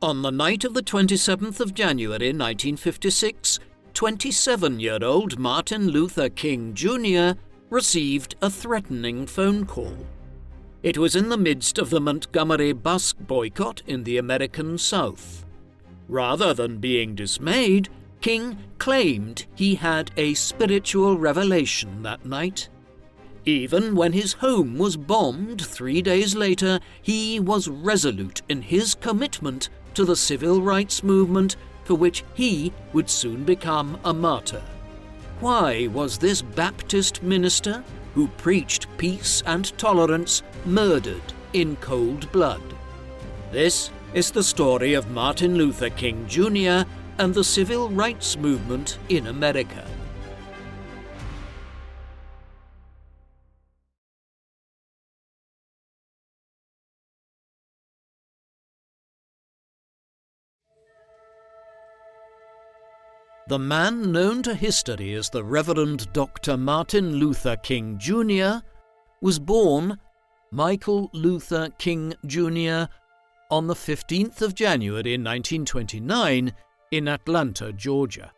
On the night of the 27th of January 1956, 27-year-old Martin Luther King Jr. received a threatening phone call. It was in the midst of the Montgomery bus boycott in the American South. Rather than being dismayed, King claimed he had a spiritual revelation that night. Even when his home was bombed 3 days later, he was resolute in his commitment to the civil rights movement, for which he would soon become a martyr. Why was this Baptist minister, who preached peace and tolerance, murdered in cold blood? This is the story of Martin Luther King Jr. and the civil rights movement in America. The man known to history as the Reverend Dr. Martin Luther King Jr. was born Michael Luther King Jr. on the 15th of January 1929 in Atlanta, Georgia.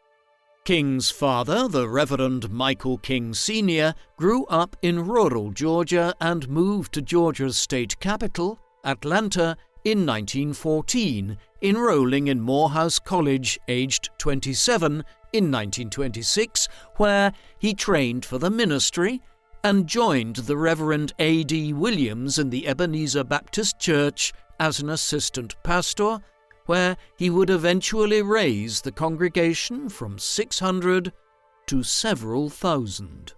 King's father, the Reverend Michael King Sr., grew up in rural Georgia and moved to Georgia's state capital, Atlanta, in 1914, enrolling in Morehouse College aged 27 in 1926, where he trained for the ministry and joined the Reverend A.D. Williams in the Ebenezer Baptist Church as an assistant pastor, where he would eventually raise the congregation from 600 to several thousand.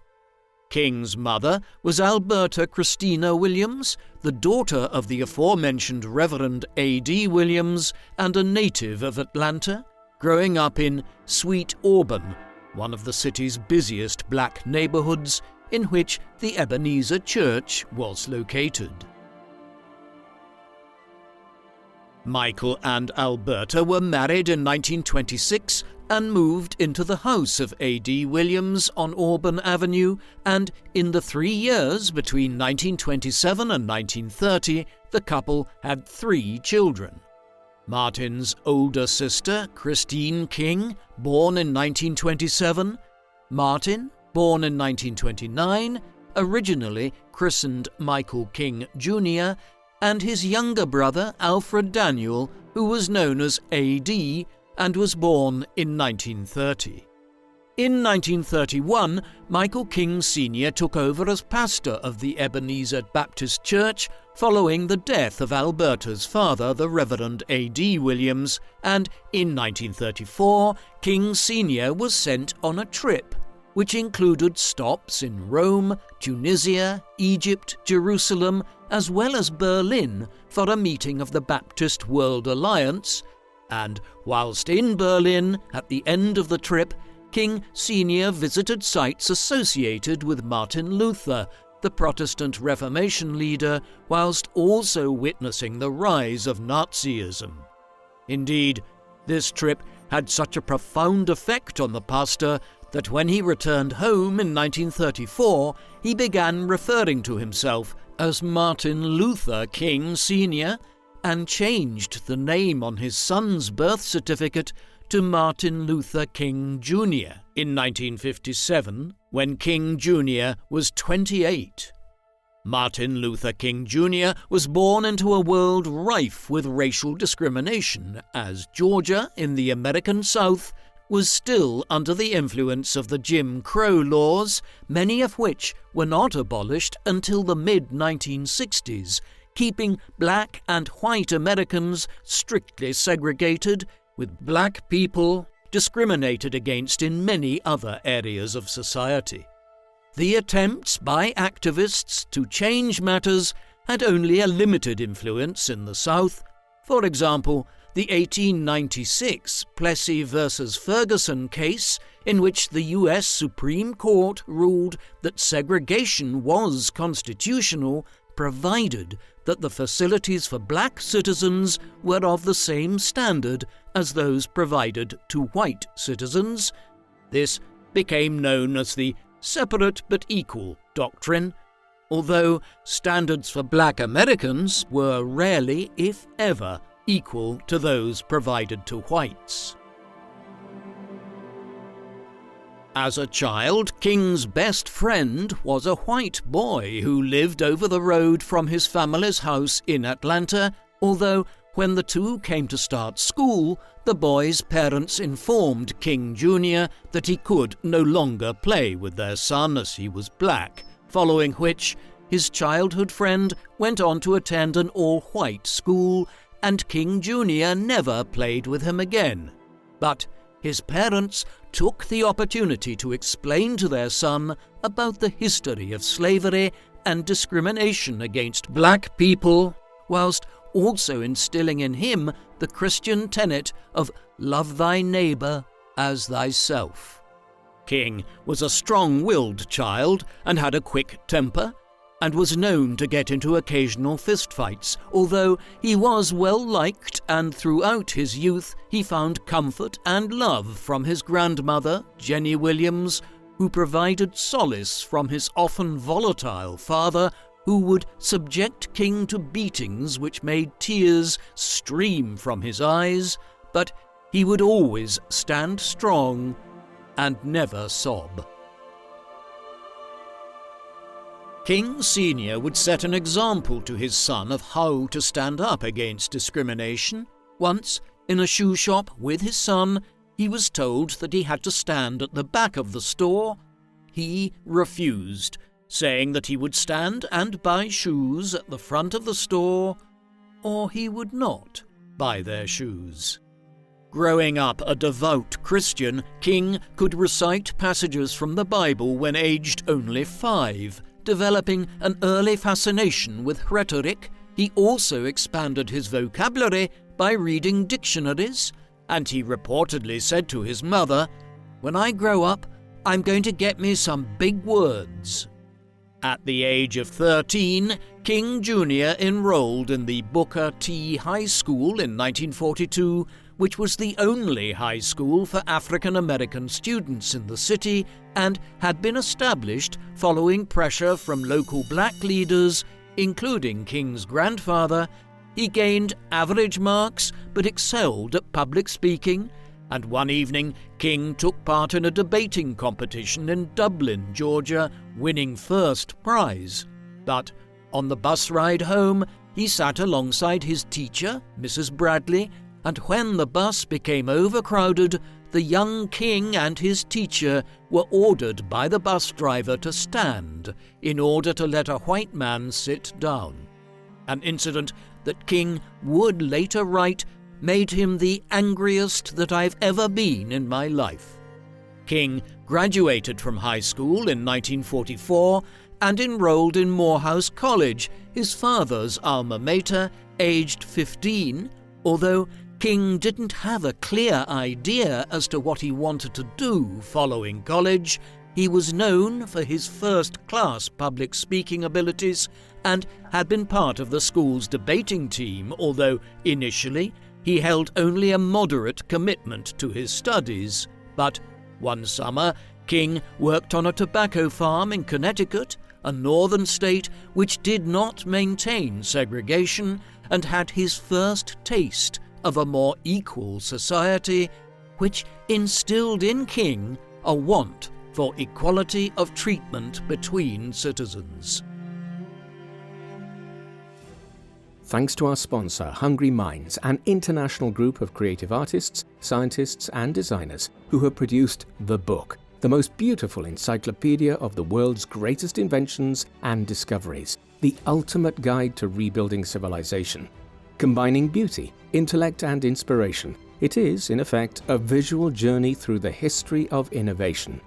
King's mother was Alberta Christina Williams, the daughter of the aforementioned Reverend A.D. Williams and a native of Atlanta, growing up in Sweet Auburn, one of the city's busiest black neighborhoods, in which the Ebenezer Church was located. Michael and Alberta were married in 1926 and moved into the house of A.D. Williams on Auburn Avenue, and in the 3 years between 1927 and 1930, the couple had 3 children. Martin's older sister, Christine King, born in 1927, Martin, born in 1929, originally christened Michael King Jr., and his younger brother, Alfred Daniel, who was known as A.D., and was born in 1930. In 1931, Michael King Sr. took over as pastor of the Ebenezer Baptist Church following the death of Alberta's father, the Reverend A.D. Williams, and in 1934, King Sr. was sent on a trip, which included stops in Rome, Tunisia, Egypt, Jerusalem, as well as Berlin for a meeting of the Baptist World Alliance, and whilst in Berlin at the end of the trip, King Sr. visited sites associated with Martin Luther, the Protestant Reformation leader, whilst also witnessing the rise of Nazism. Indeed, this trip had such a profound effect on the pastor that when he returned home in 1934, he began referring to himself as Martin Luther King Sr., and changed the name on his son's birth certificate to Martin Luther King Jr. in 1957, when King Jr. was 28. Martin Luther King Jr. was born into a world rife with racial discrimination, as Georgia, in the American South, was still under the influence of the Jim Crow laws, many of which were not abolished until the mid-1960s, keeping black and white Americans strictly segregated, with black people discriminated against in many other areas of society. The attempts by activists to change matters had only a limited influence in the South. For example, the 1896 Plessy versus Ferguson case, in which the U.S. Supreme Court ruled that segregation was constitutional, provided that the facilities for black citizens were of the same standard as those provided to white citizens. This became known as the separate but equal doctrine, although standards for black Americans were rarely, if ever, equal to those provided to whites. As a child, King's best friend was a white boy who lived over the road from his family's house in Atlanta, although when the two came to start school, the boy's parents informed King Jr. that he could no longer play with their son as he was black, following which his childhood friend went on to attend an all-white school, and King Jr. never played with him again. But his parents took the opportunity to explain to their son about the history of slavery and discrimination against black people, whilst also instilling in him the Christian tenet of love thy neighbour as thyself. King was a strong-willed child and had a quick temper, and was known to get into occasional fistfights, although he was well-liked, and throughout his youth he found comfort and love from his grandmother, Jenny Williams, who provided solace from his often volatile father, who would subject King to beatings which made tears stream from his eyes, but he would always stand strong and never sob. King Sr. would set an example to his son of how to stand up against discrimination. Once, in a shoe shop with his son, he was told that he had to stand at the back of the store. He refused, saying that he would stand and buy shoes at the front of the store, or he would not buy their shoes. Growing up a devout Christian, King could recite passages from the Bible when aged only 5. Developing an early fascination with rhetoric, he also expanded his vocabulary by reading dictionaries, and he reportedly said to his mother, "When I grow up, I'm going to get me some big words." At the age of 13, King Jr. enrolled in the Booker T High School in 1942, which was the only high school for African American students in the city and had been established following pressure from local black leaders, including King's grandfather. He gained average marks but excelled at public speaking, and one evening King took part in a debating competition in Dublin, Georgia, winning first prize. But on the bus ride home, he sat alongside his teacher, Mrs. Bradley, and when the bus became overcrowded, the young King and his teacher were ordered by the bus driver to stand in order to let a white man sit down. An incident that King would later write made him the angriest that I've ever been in my life. King graduated from high school in 1944 and enrolled in Morehouse College, his father's alma mater, aged 15, although King didn't have a clear idea as to what he wanted to do following college. He was known for his first-class public speaking abilities and had been part of the school's debating team, although initially he held only a moderate commitment to his studies. But one summer, King worked on a tobacco farm in Connecticut, a northern state which did not maintain segregation, and had his first taste of a more equal society, which instilled in King a want for equality of treatment between citizens. Thanks to our sponsor, Hungry Minds, an international group of creative artists, scientists and designers who have produced The Book, the most beautiful encyclopedia of the world's greatest inventions and discoveries, the ultimate guide to rebuilding civilization. Combining beauty, intellect and inspiration, it is, in effect, a visual journey through the history of innovation.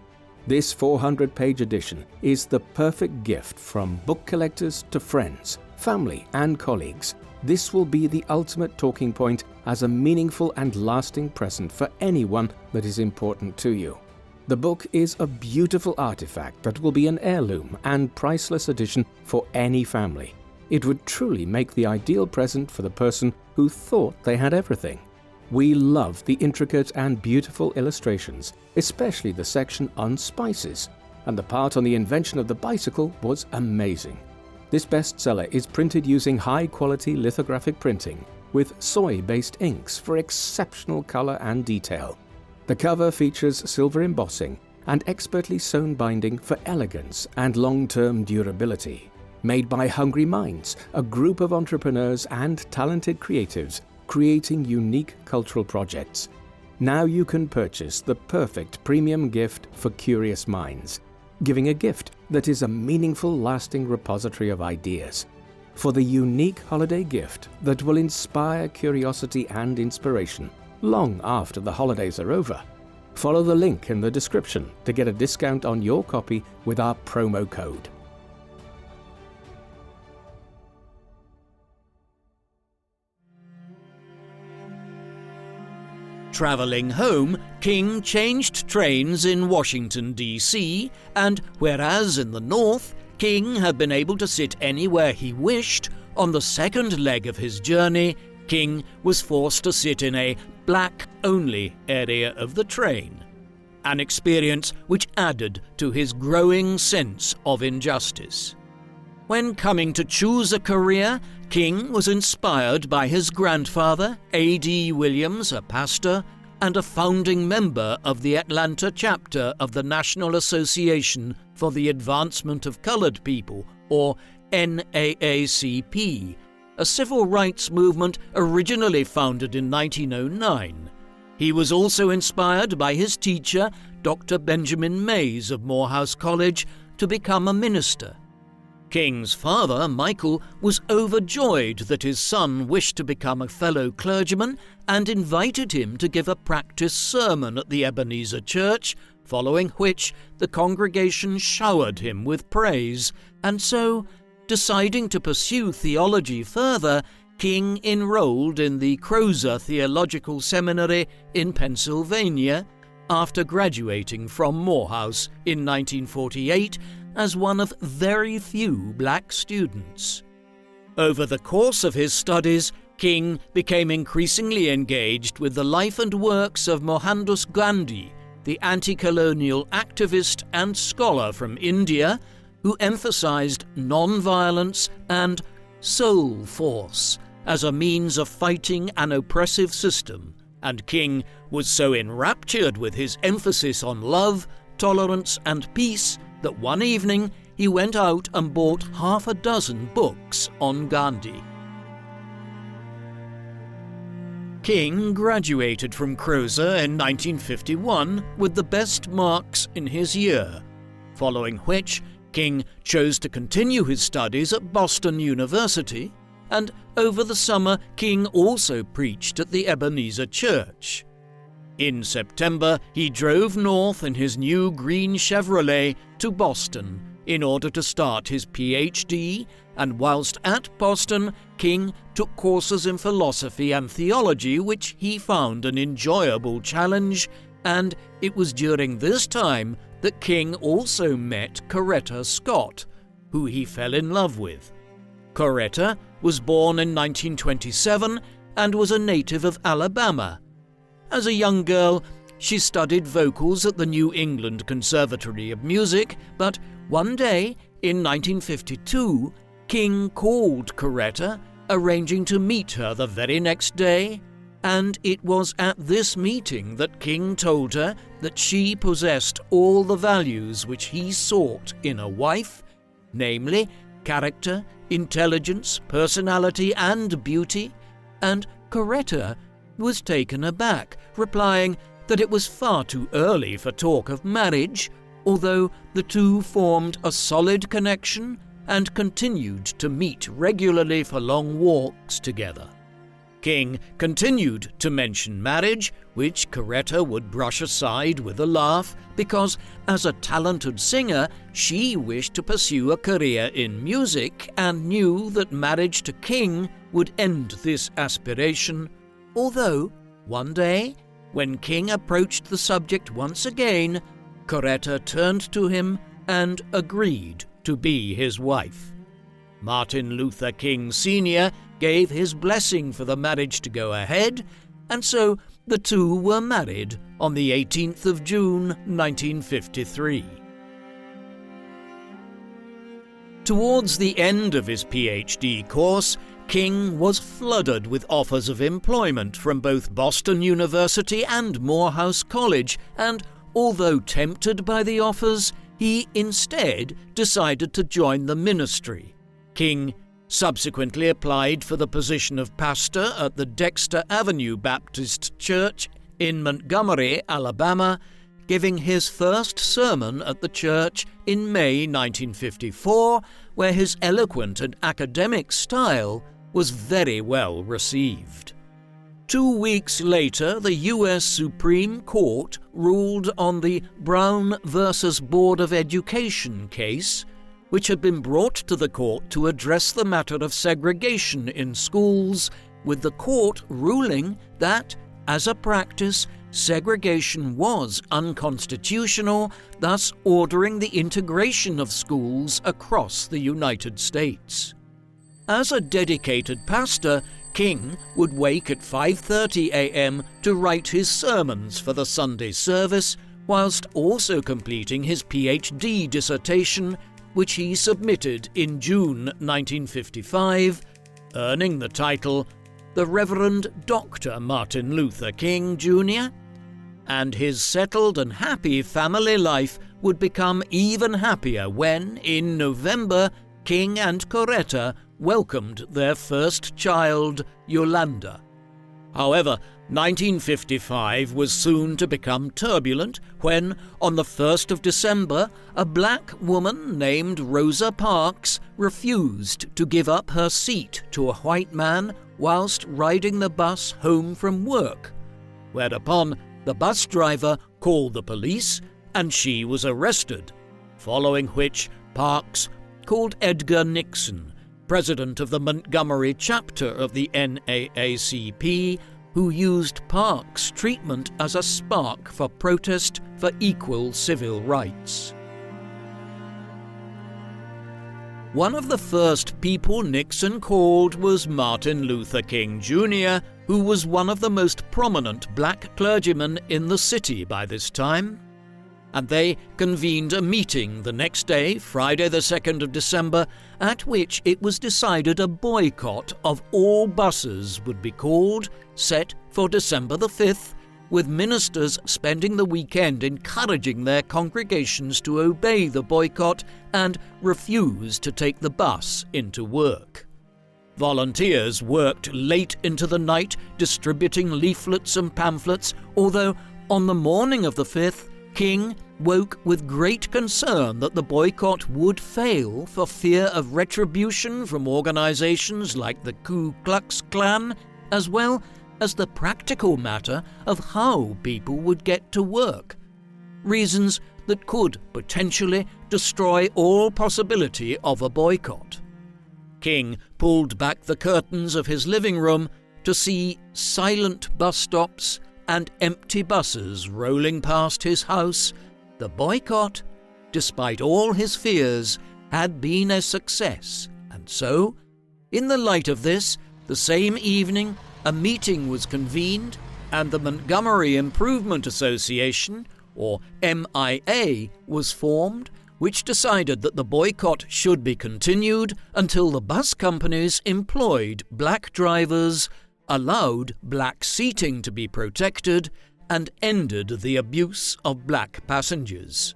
This 400-page edition is the perfect gift from book collectors to friends, family and colleagues. This will be the ultimate talking point as a meaningful and lasting present for anyone that is important to you. The book is a beautiful artifact that will be an heirloom and priceless addition for any family. It would truly make the ideal present for the person who thought they had everything. We love the intricate and beautiful illustrations, especially the section on spices, and the part on the invention of the bicycle was amazing. This bestseller is printed using high-quality lithographic printing with soy-based inks for exceptional colour and detail. The cover features silver embossing and expertly sewn binding for elegance and long-term durability. Made by Hungry Minds, a group of entrepreneurs and talented creatives creating unique cultural projects. Now you can purchase the perfect premium gift for curious minds, giving a gift that is a meaningful, lasting repository of ideas. For the unique holiday gift that will inspire curiosity and inspiration long after the holidays are over. Follow the link in the description to get a discount on your copy with our promo code. Travelling home, King changed trains in Washington, D.C., and whereas in the north, King had been able to sit anywhere he wished, on the second leg of his journey, King was forced to sit in a black-only area of the train, an experience which added to his growing sense of injustice. When coming to choose a career, King was inspired by his grandfather, A.D. Williams, a pastor, and a founding member of the Atlanta chapter of the National Association for the Advancement of Colored People, or NAACP, a civil rights movement originally founded in 1909. He was also inspired by his teacher, Dr. Benjamin Mays of Morehouse College, to become a minister. King's father, Michael, was overjoyed that his son wished to become a fellow clergyman and invited him to give a practice sermon at the Ebenezer Church, following which the congregation showered him with praise, and so, deciding to pursue theology further, King enrolled in the Crusade Theological Seminary in Pennsylvania after graduating from Morehouse in 1948 as one of very few black students. Over the course of his studies, King became increasingly engaged with the life and works of Mohandas Gandhi, the anti-colonial activist and scholar from India, who emphasized nonviolence and soul force as a means of fighting an oppressive system, and King was so enraptured with his emphasis on love, tolerance, and peace that one evening he went out and bought 6 books on Gandhi. King graduated from Crusade in 1951 with the best marks in his year, following which King chose to continue his studies at Boston University, and over the summer King also preached at the Ebenezer Church. In September, he drove north in his new green Chevrolet to Boston in order to start his PhD, and whilst at Boston, King took courses in philosophy and theology which he found an enjoyable challenge, and it was during this time that King also met Coretta Scott, who he fell in love with. Coretta was born in 1927 and was a native of Alabama. As a young girl, she studied vocals at the New England Conservatory of Music, but one day, in 1952, King called Coretta, arranging to meet her the very next day, and it was at this meeting that King told her that she possessed all the values which he sought in a wife, namely character, intelligence, personality, and beauty, and Coretta was taken aback, replying that it was far too early for talk of marriage, although the two formed a solid connection and continued to meet regularly for long walks together. King continued to mention marriage, which Coretta would brush aside with a laugh, because as a talented singer, she wished to pursue a career in music and knew that marriage to King would end this aspiration, although one day, when King approached the subject once again, Coretta turned to him and agreed to be his wife. Martin Luther King Sr. gave his blessing for the marriage to go ahead, and so the two were married on the 18th of June, 1953. Towards the end of his PhD course, King was flooded with offers of employment from both Boston University and Morehouse College, and although tempted by the offers, he instead decided to join the ministry. King subsequently applied for the position of pastor at the Dexter Avenue Baptist Church in Montgomery, Alabama, giving his first sermon at the church in May 1954, where his eloquent and academic style was very well received. 2 weeks later, the U.S. Supreme Court ruled on the Brown versus Board of Education case, which had been brought to the court to address the matter of segregation in schools, with the court ruling that, as a practice, segregation was unconstitutional, thus ordering the integration of schools across the United States. As a dedicated pastor, King would wake at 5:30 a.m. to write his sermons for the Sunday service, whilst also completing his PhD dissertation, which he submitted in June 1955, earning the title The Reverend Dr. Martin Luther King, Jr., and his settled and happy family life would become even happier when, in November, King and Coretta welcomed their first child, Yolanda. However, 1955 was soon to become turbulent when, on the 1st of December, a black woman named Rosa Parks refused to give up her seat to a white man whilst riding the bus home from work, whereupon the bus driver called the police and she was arrested, following which Parks called Edgar Nixon, president of the Montgomery chapter of the NAACP, who used Parks' treatment as a spark for protest for equal civil rights. One of the first people Nixon called was Martin Luther King, Jr., who was one of the most prominent black clergymen in the city by this time, and they convened a meeting the next day, Friday the 2nd of December, at which it was decided a boycott of all buses would be called, set for December the 5th, with ministers spending the weekend encouraging their congregations to obey the boycott and refuse to take the bus into work. Volunteers worked late into the night distributing leaflets and pamphlets, although on the morning of the 5th, King woke with great concern that the boycott would fail for fear of retribution from organizations like the Ku Klux Klan, as well as the practical matter of how people would get to work, reasons that could potentially destroy all possibility of a boycott. King pulled back the curtains of his living room to see silent bus stops and empty buses rolling past his house. The boycott, despite all his fears, had been a success, and so, in the light of this, the same evening, a meeting was convened, and the Montgomery Improvement Association, or MIA, was formed, which decided that the boycott should be continued until the bus companies employed black drivers, allowed black seating to be protected, and ended the abuse of black passengers.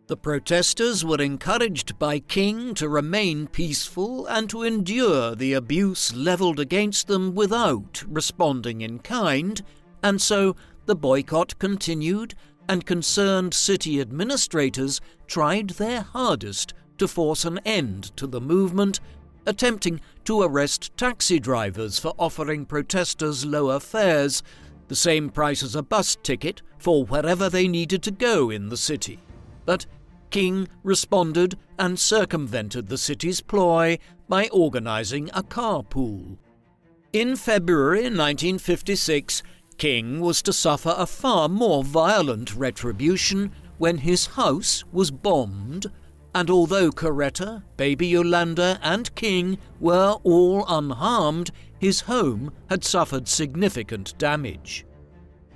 The protesters were encouraged by King to remain peaceful and to endure the abuse levelled against them without responding in kind, and so the boycott continued, and concerned city administrators tried their hardest to force an end to the movement, attempting to arrest taxi drivers for offering protesters lower fares, the same price as a bus ticket for wherever they needed to go in the city. But King responded and circumvented the city's ploy by organising a carpool. In February 1956, King was to suffer a far more violent retribution when his house was bombed, and although Coretta, baby Yolanda, and King were all unharmed, his home had suffered significant damage.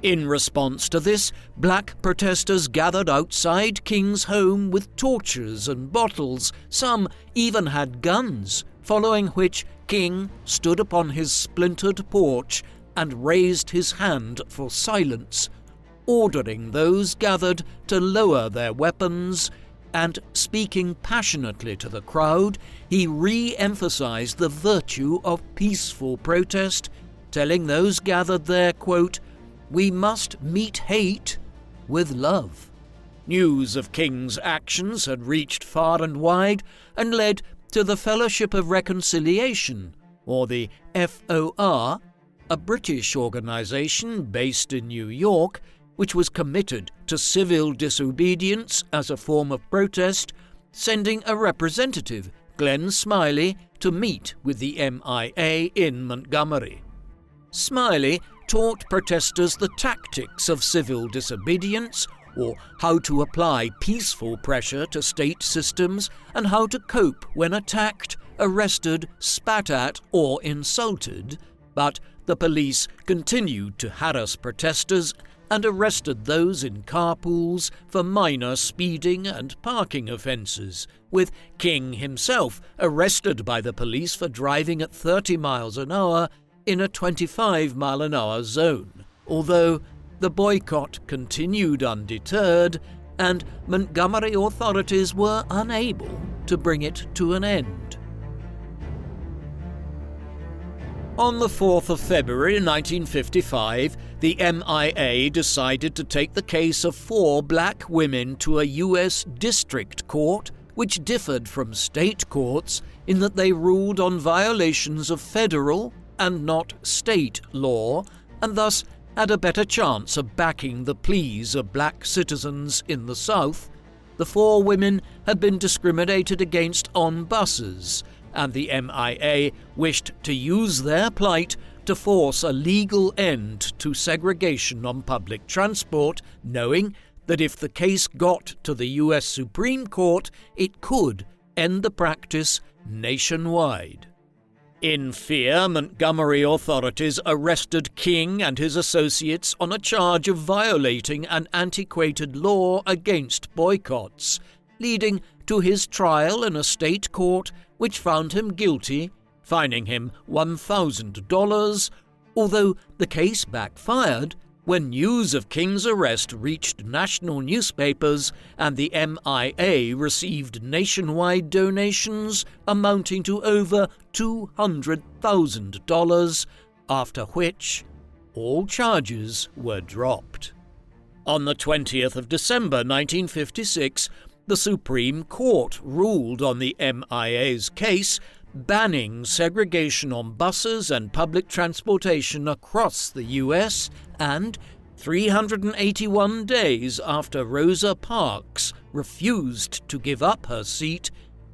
In response to this, black protesters gathered outside King's home with torches and bottles. Some even had guns, following which King stood upon his splintered porch and raised his hand for silence, ordering those gathered to lower their weapons, and speaking passionately to the crowd, he re-emphasized the virtue of peaceful protest, telling those gathered there, quote, "We must meet hate with love." News of King's actions had reached far and wide and led to the Fellowship of Reconciliation, or the FOR, a British organisation based in New York, which was committed to civil disobedience as a form of protest, sending a representative, Glenn Smiley, to meet with the MIA in Montgomery. Smiley taught protesters the tactics of civil disobedience, or how to apply peaceful pressure to state systems, and how to cope when attacked, arrested, spat at, or insulted. But the police continued to harass protesters and arrested those in carpools for minor speeding and parking offences, with King himself arrested by the police for driving at 30 miles an hour in a 25-mile-an-hour zone, although the boycott continued undeterred and Montgomery authorities were unable to bring it to an end. On the 4th of February 1955, the MIA decided to take the case of 4 black women to a U.S. district court, which differed from state courts in that they ruled on violations of federal and not state law, and thus had a better chance of backing the pleas of black citizens in the South. The 4 women had been discriminated against on buses, and the MIA wished to use their plight to force a legal end to segregation on public transport, knowing that if the case got to the U.S. Supreme Court, it could end the practice nationwide. In fear, Montgomery authorities arrested King and his associates on a charge of violating an antiquated law against boycotts, leading to his trial in a state court which found him guilty, fining him $1,000, although the case backfired when news of King's arrest reached national newspapers and the MIA received nationwide donations amounting to over $200,000, after which all charges were dropped. On the 20th of December 1956, the Supreme Court ruled on the MIA's case, banning segregation on buses and public transportation across the U.S., and 381 days after Rosa Parks refused to give up her seat,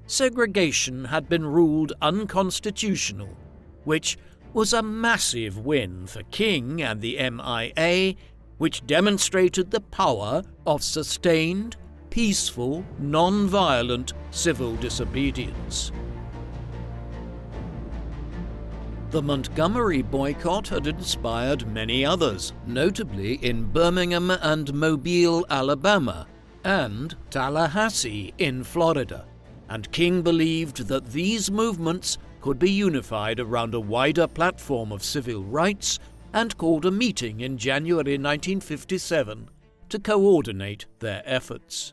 segregation had been ruled unconstitutional, which was a massive win for King and the MIA, which demonstrated the power of sustained, peaceful, non-violent civil disobedience. The Montgomery boycott had inspired many others, notably in Birmingham and Mobile, Alabama, and Tallahassee in Florida, and King believed that these movements could be unified around a wider platform of civil rights and called a meeting in January 1957 to coordinate their efforts.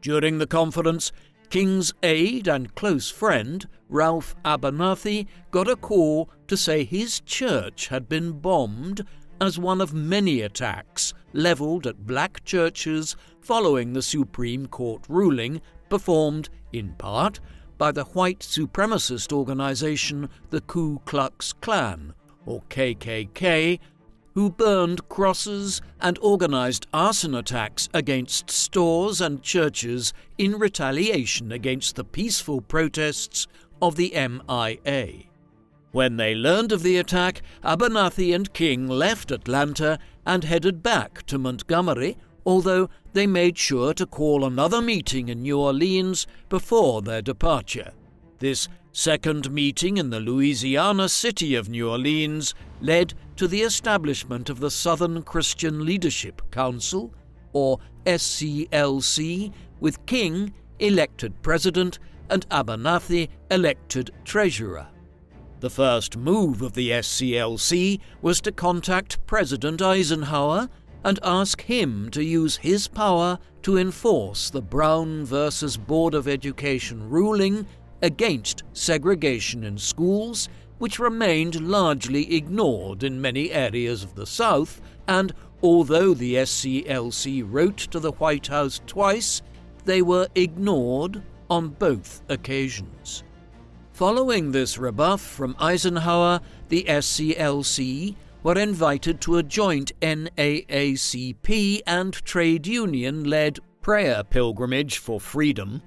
During the conference, King's aide and close friend, Ralph Abernathy, got a call to say his church had been bombed as one of many attacks levelled at black churches following the Supreme Court ruling performed, in part, by the white supremacist organisation the Ku Klux Klan, or KKK, who burned crosses and organised arson attacks against stores and churches in retaliation against the peaceful protests of the MIA. When they learned of the attack, Abernathy and King left Atlanta and headed back to Montgomery, although they made sure to call another meeting in New Orleans before their departure. This second meeting in the Louisiana city of New Orleans led to the establishment of the Southern Christian Leadership Council, or SCLC, with King elected president and Abernathy elected treasurer. The first move of the SCLC was to contact President Eisenhower and ask him to use his power to enforce the Brown versus Board of Education ruling against segregation in schools, which remained largely ignored in many areas of the South, and although the SCLC wrote to the White House twice, they were ignored on both occasions. Following this rebuff from Eisenhower, the SCLC were invited to a joint NAACP and trade union-led prayer pilgrimage for freedom,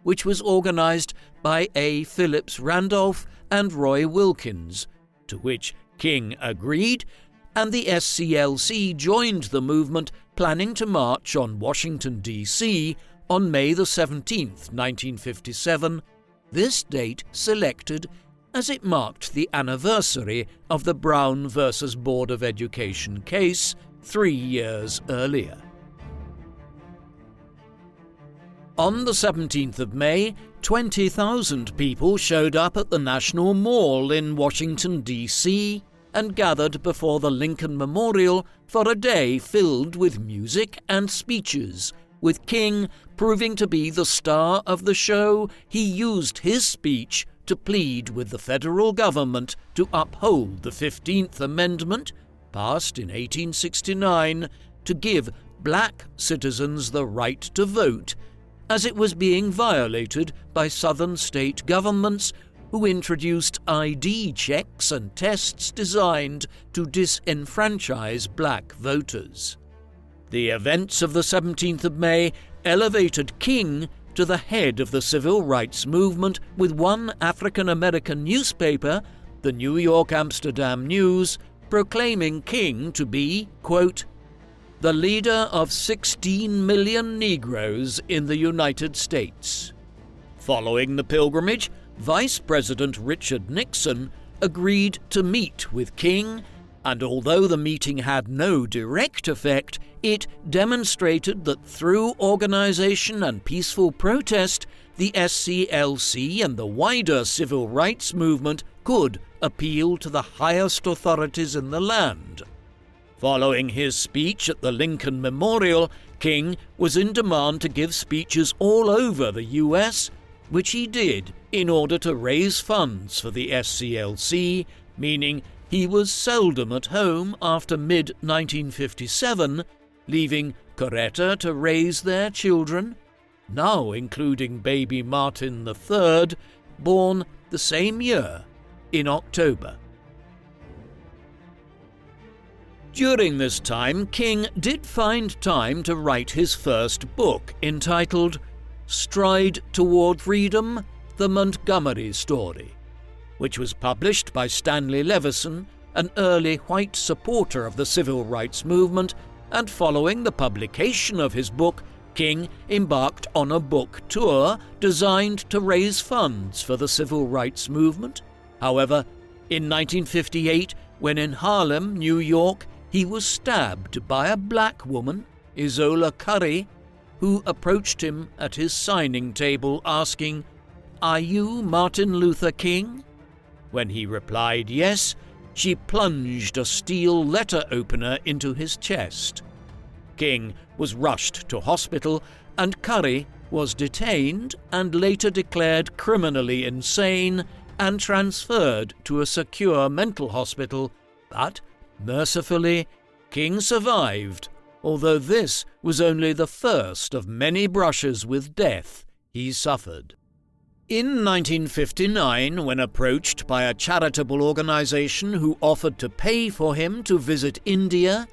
which was organized by A. Phillips Randolph and Roy Wilkins, to which King agreed, and the SCLC joined the movement, planning to march on Washington, D.C. on May 17, 1957, this date selected as it marked the anniversary of the Brown versus Board of Education case 3 years earlier. On the 17th of May, 20,000 people showed up at the National Mall in Washington, D.C., and gathered before the Lincoln Memorial for a day filled with music and speeches. With King proving to be the star of the show, he used his speech to plead with the federal government to uphold the 15th Amendment, passed in 1869, to give black citizens the right to vote, as it was being violated by southern state governments who introduced ID checks and tests designed to disenfranchise black voters. The events of the 17th of May elevated King to the head of the civil rights movement, with one African-American newspaper, the New York Amsterdam News, proclaiming King to be, quote, the leader of 16 million Negroes in the United States. Following the pilgrimage, Vice President Richard Nixon agreed to meet with King, and although the meeting had no direct effect, it demonstrated that through organization and peaceful protest, the SCLC and the wider civil rights movement could appeal to the highest authorities in the land. Following his speech at the Lincoln Memorial, King was in demand to give speeches all over the U.S., which he did in order to raise funds for the SCLC, meaning he was seldom at home after mid-1957, leaving Coretta to raise their children, now including baby Martin III, born the same year in October. During this time, King did find time to write his first book, entitled Stride Toward Freedom, The Montgomery Story, which was published by Stanley Levison, an early white supporter of the civil rights movement, and following the publication of his book, King embarked on a book tour designed to raise funds for the civil rights movement. However, in 1958, when in Harlem, New York, he was stabbed by a black woman, Isola Curry, who approached him at his signing table asking, "Are you Martin Luther King?" When he replied yes, she plunged a steel letter opener into his chest. King was rushed to hospital, and Curry was detained and later declared criminally insane and transferred to a secure mental hospital, but mercifully, King survived, although this was only the first of many brushes with death he suffered. In 1959, when approached by a charitable organization who offered to pay for him to visit India,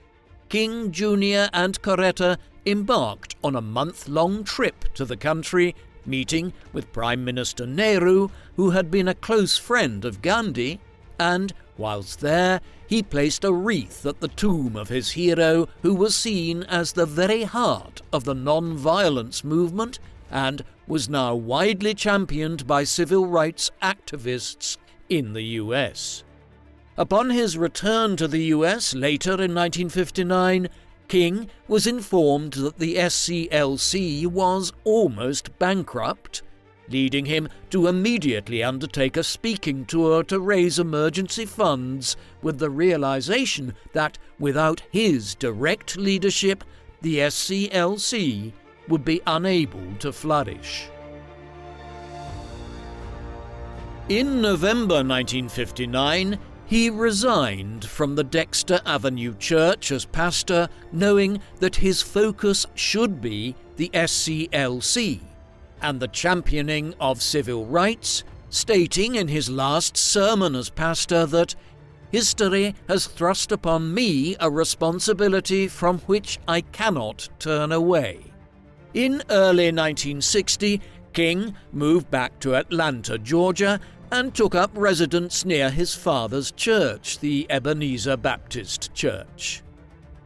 King Jr. and Coretta embarked on a month-long trip to the country, meeting with Prime Minister Nehru, who had been a close friend of Gandhi, and, whilst there, he placed a wreath at the tomb of his hero, who was seen as the very heart of the nonviolence movement, and was now widely championed by civil rights activists in the US. Upon his return to the US later in 1959, King was informed that the SCLC was almost bankrupt, leading him to immediately undertake a speaking tour to raise emergency funds, with the realization that without his direct leadership, the SCLC would be unable to flourish. In November 1959, he resigned from the Dexter Avenue Church as pastor, knowing that his focus should be the SCLC and the championing of civil rights, stating in his last sermon as pastor that "History has thrust upon me a responsibility from which I cannot turn away." In early 1960, King moved back to Atlanta, Georgia, and took up residence near his father's church, the Ebenezer Baptist Church.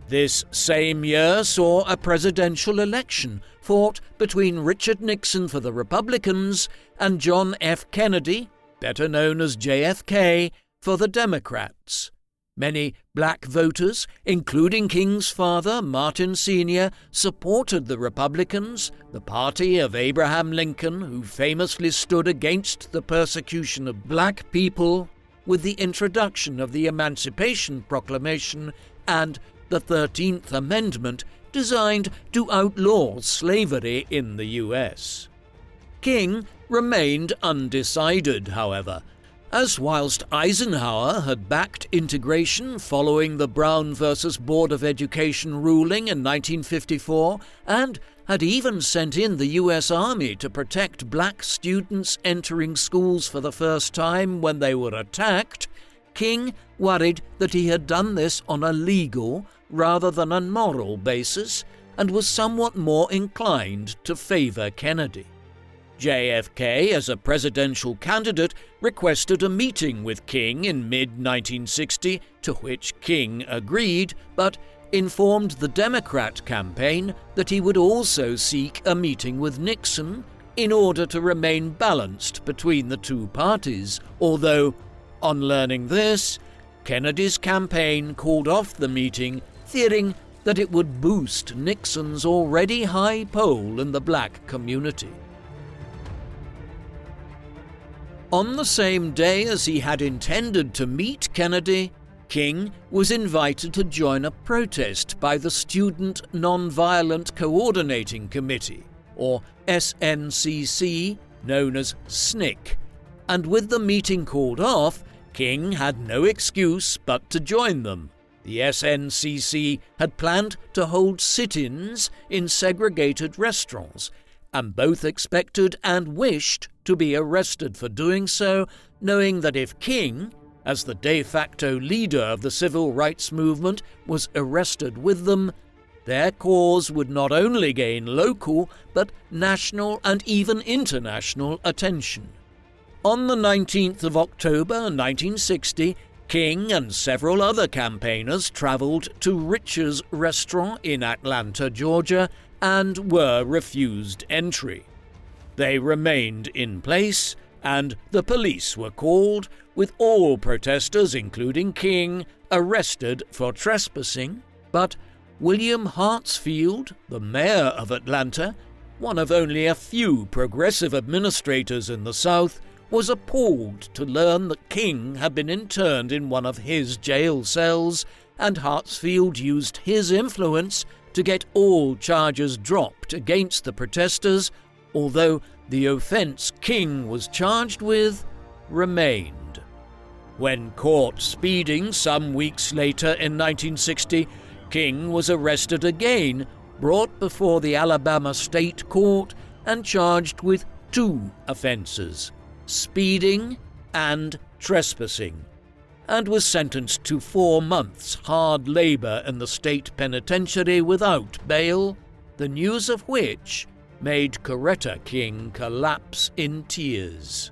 This same year saw a presidential election fought between Richard Nixon for the Republicans and John F. Kennedy, better known as JFK, for the Democrats. Many black voters, including King's father, Martin Sr., supported the Republicans, the party of Abraham Lincoln, who famously stood against the persecution of black people with the introduction of the Emancipation Proclamation and the 13th Amendment, designed to outlaw slavery in the U.S. King remained undecided, however, as whilst Eisenhower had backed integration following the Brown versus Board of Education ruling in 1954 and had even sent in the U.S. Army to protect black students entering schools for the first time when they were attacked, King worried that he had done this on a legal rather than a moral basis and was somewhat more inclined to favour Kennedy. JFK, as a presidential candidate, requested a meeting with King in mid-1960, to which King agreed, but informed the Democrat campaign that he would also seek a meeting with Nixon in order to remain balanced between the two parties, although, on learning this, Kennedy's campaign called off the meeting, fearing that it would boost Nixon's already high poll in the black community. On the same day as he had intended to meet Kennedy, King was invited to join a protest by the Student Nonviolent Coordinating Committee, or SNCC, known as SNCC, and with the meeting called off, King had no excuse but to join them. The SNCC had planned to hold sit-ins in segregated restaurants, and both expected and wished to be arrested for doing so, knowing that if King, as the de facto leader of the civil rights movement, was arrested with them, their cause would not only gain local but national and even international attention. On the 19th of October 1960, King and several other campaigners travelled to Rich's restaurant in Atlanta, Georgia, and were refused entry. They remained in place, and the police were called, with all protesters, including King, arrested for trespassing. But William Hartsfield, the mayor of Atlanta, one of only a few progressive administrators in the South, was appalled to learn that King had been interned in one of his jail cells, and Hartsfield used his influence to get all charges dropped against the protesters, although the offence King was charged with remained. When caught speeding some weeks later in 1960, King was arrested again, brought before the Alabama State Court, and charged with 2 offences: speeding and trespassing, and was sentenced to 4 months' hard labour in the state penitentiary without bail, the news of which made Coretta King collapse in tears.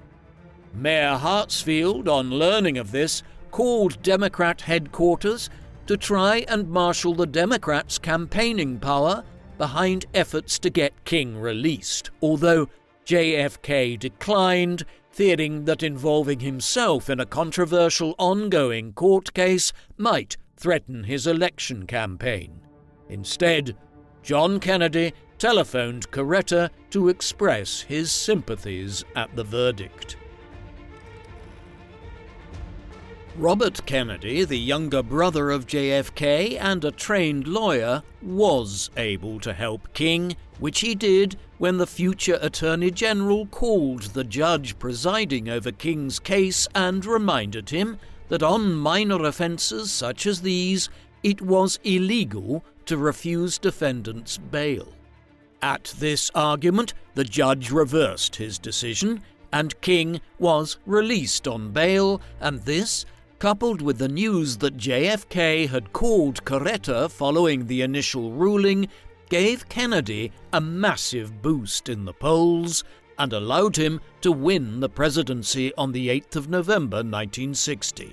Mayor Hartsfield, on learning of this, called Democrat headquarters to try and marshal the Democrats' campaigning power behind efforts to get King released, although JFK declined, fearing that involving himself in a controversial ongoing court case might threaten his election campaign. Instead, John Kennedy telephoned Coretta to express his sympathies at the verdict. Robert Kennedy, the younger brother of JFK and a trained lawyer, was able to help King, which he did when the future Attorney General called the judge presiding over King's case and reminded him that on minor offences such as these, it was illegal to refuse defendants bail. At this argument, the judge reversed his decision, and King was released on bail, and this, coupled with the news that JFK had called Coretta following the initial ruling, gave Kennedy a massive boost in the polls and allowed him to win the presidency on the 8th of November 1960.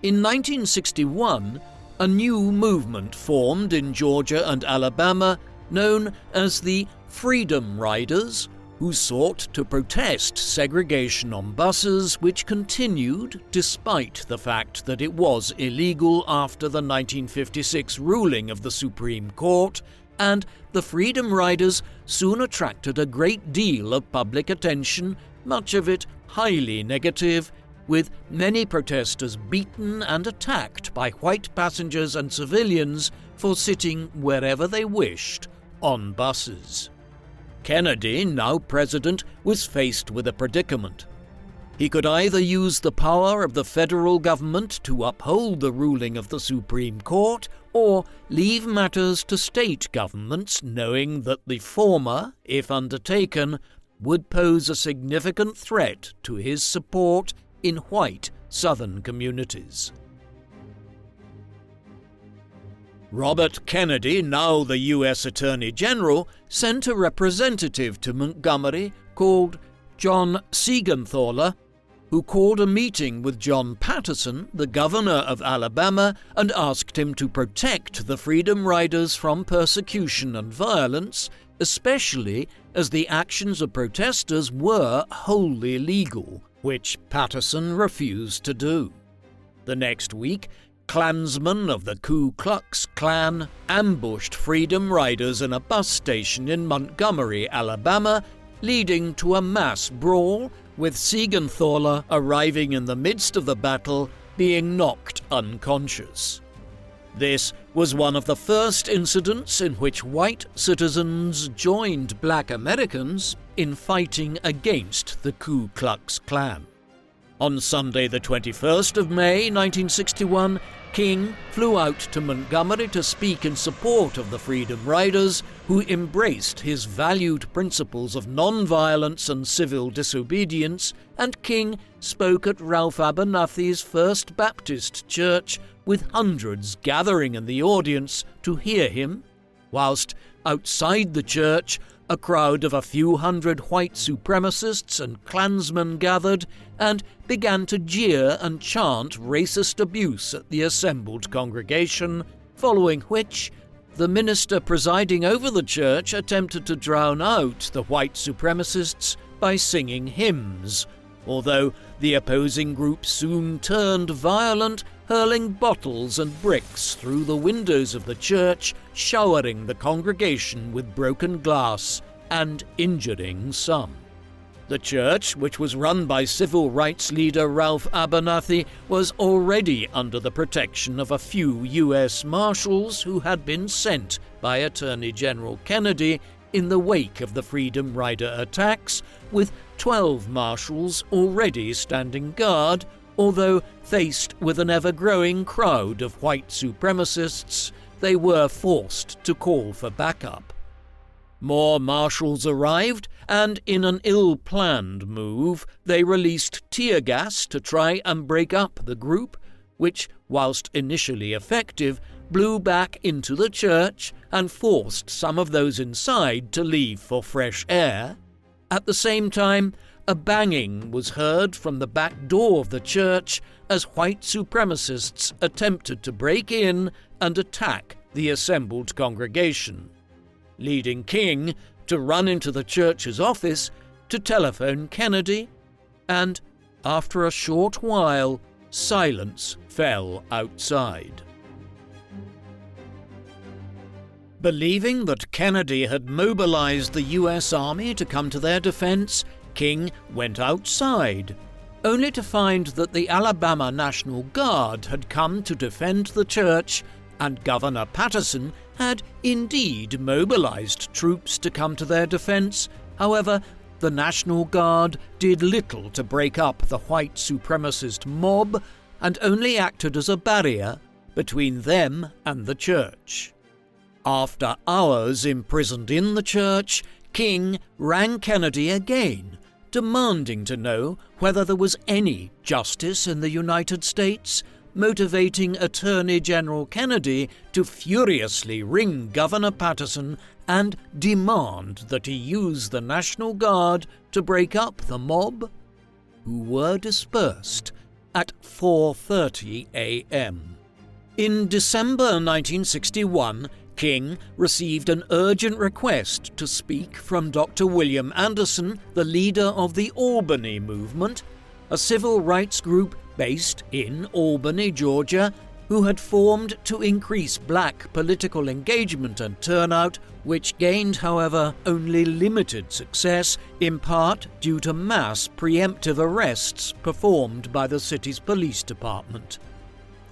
In 1961, a new movement formed in Georgia and Alabama known as the Freedom Riders, who sought to protest segregation on buses, which continued despite the fact that it was illegal after the 1956 ruling of the Supreme Court, and the Freedom Riders soon attracted a great deal of public attention, much of it highly negative, with many protesters beaten and attacked by white passengers and civilians for sitting wherever they wished on buses. Kennedy, now president, was faced with a predicament. He could either use the power of the federal government to uphold the ruling of the Supreme Court, or leave matters to state governments, knowing that the former, if undertaken, would pose a significant threat to his support in white Southern communities. Robert Kennedy, now the U.S. Attorney General, sent a representative to Montgomery called John Siegenthaler, who called a meeting with John Patterson, the governor of Alabama, and asked him to protect the Freedom Riders from persecution and violence, especially as the actions of protesters were wholly legal, which Patterson refused to do. The next week, Klansmen of the Ku Klux Klan ambushed Freedom Riders in a bus station in Montgomery, Alabama, leading to a mass brawl, with Siegenthaler arriving in the midst of the battle, being knocked unconscious. This was one of the first incidents in which white citizens joined black Americans in fighting against the Ku Klux Klan. On Sunday, the 21st of May, 1961, King flew out to Montgomery to speak in support of the Freedom Riders, who embraced his valued principles of nonviolence and civil disobedience, and King spoke at Ralph Abernathy's First Baptist Church, with hundreds gathering in the audience to hear him, whilst outside the church, a crowd of a few hundred white supremacists and Klansmen gathered and began to jeer and chant racist abuse at the assembled congregation, following which the minister presiding over the church attempted to drown out the white supremacists by singing hymns, although the opposing group soon turned violent, hurling bottles and bricks through the windows of the church, showering the congregation with broken glass and injuring some. The church, which was run by civil rights leader Ralph Abernathy, was already under the protection of a few U.S. Marshals who had been sent by Attorney General Kennedy in the wake of the Freedom Rider attacks, with 12 Marshals already standing guard, although faced with an ever-growing crowd of white supremacists, they were forced to call for backup. More Marshals arrived, and in an ill-planned move, they released tear gas to try and break up the group, which, whilst initially effective, blew back into the church and forced some of those inside to leave for fresh air. At the same time, a banging was heard from the back door of the church as white supremacists attempted to break in and attack the assembled congregation, leading King to run into the church's office to telephone Kennedy, and after a short while, silence fell outside. Believing that Kennedy had mobilized the US Army to come to their defense, King went outside, only to find that the Alabama National Guard had come to defend the church, and Governor Patterson had indeed mobilized troops to come to their defense. However, the National Guard did little to break up the white supremacist mob and only acted as a barrier between them and the church. After hours imprisoned in the church, King rang Kennedy again, demanding to know whether there was any justice in the United States, motivating Attorney General Kennedy to furiously ring Governor Patterson and demand that he use the National Guard to break up the mob, who were dispersed at 4:30 a.m. In December 1961, King received an urgent request to speak from Dr. William Anderson, the leader of the Albany movement, a civil rights group based in Albany, Georgia, who had formed to increase black political engagement and turnout, which gained, however, only limited success, in part due to mass preemptive arrests performed by the city's police department.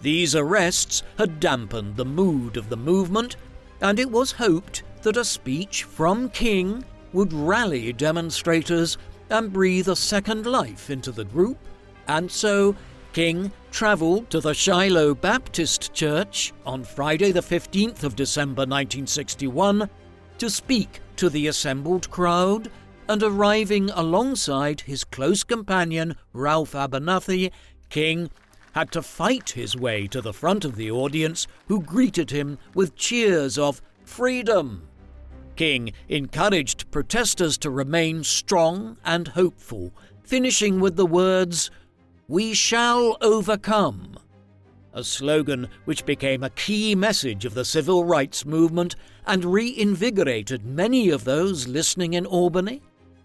These arrests had dampened the mood of the movement, and it was hoped that a speech from King would rally demonstrators and breathe a second life into the group, and so King travelled to the Shiloh Baptist Church on Friday the 15th of December 1961 to speak to the assembled crowd, and arriving alongside his close companion Ralph Abernathy, King had to fight his way to the front of the audience, who greeted him with cheers of freedom. King encouraged protesters to remain strong and hopeful, finishing with the words, "We shall overcome," a slogan which became a key message of the civil rights movement and reinvigorated many of those listening in Albany.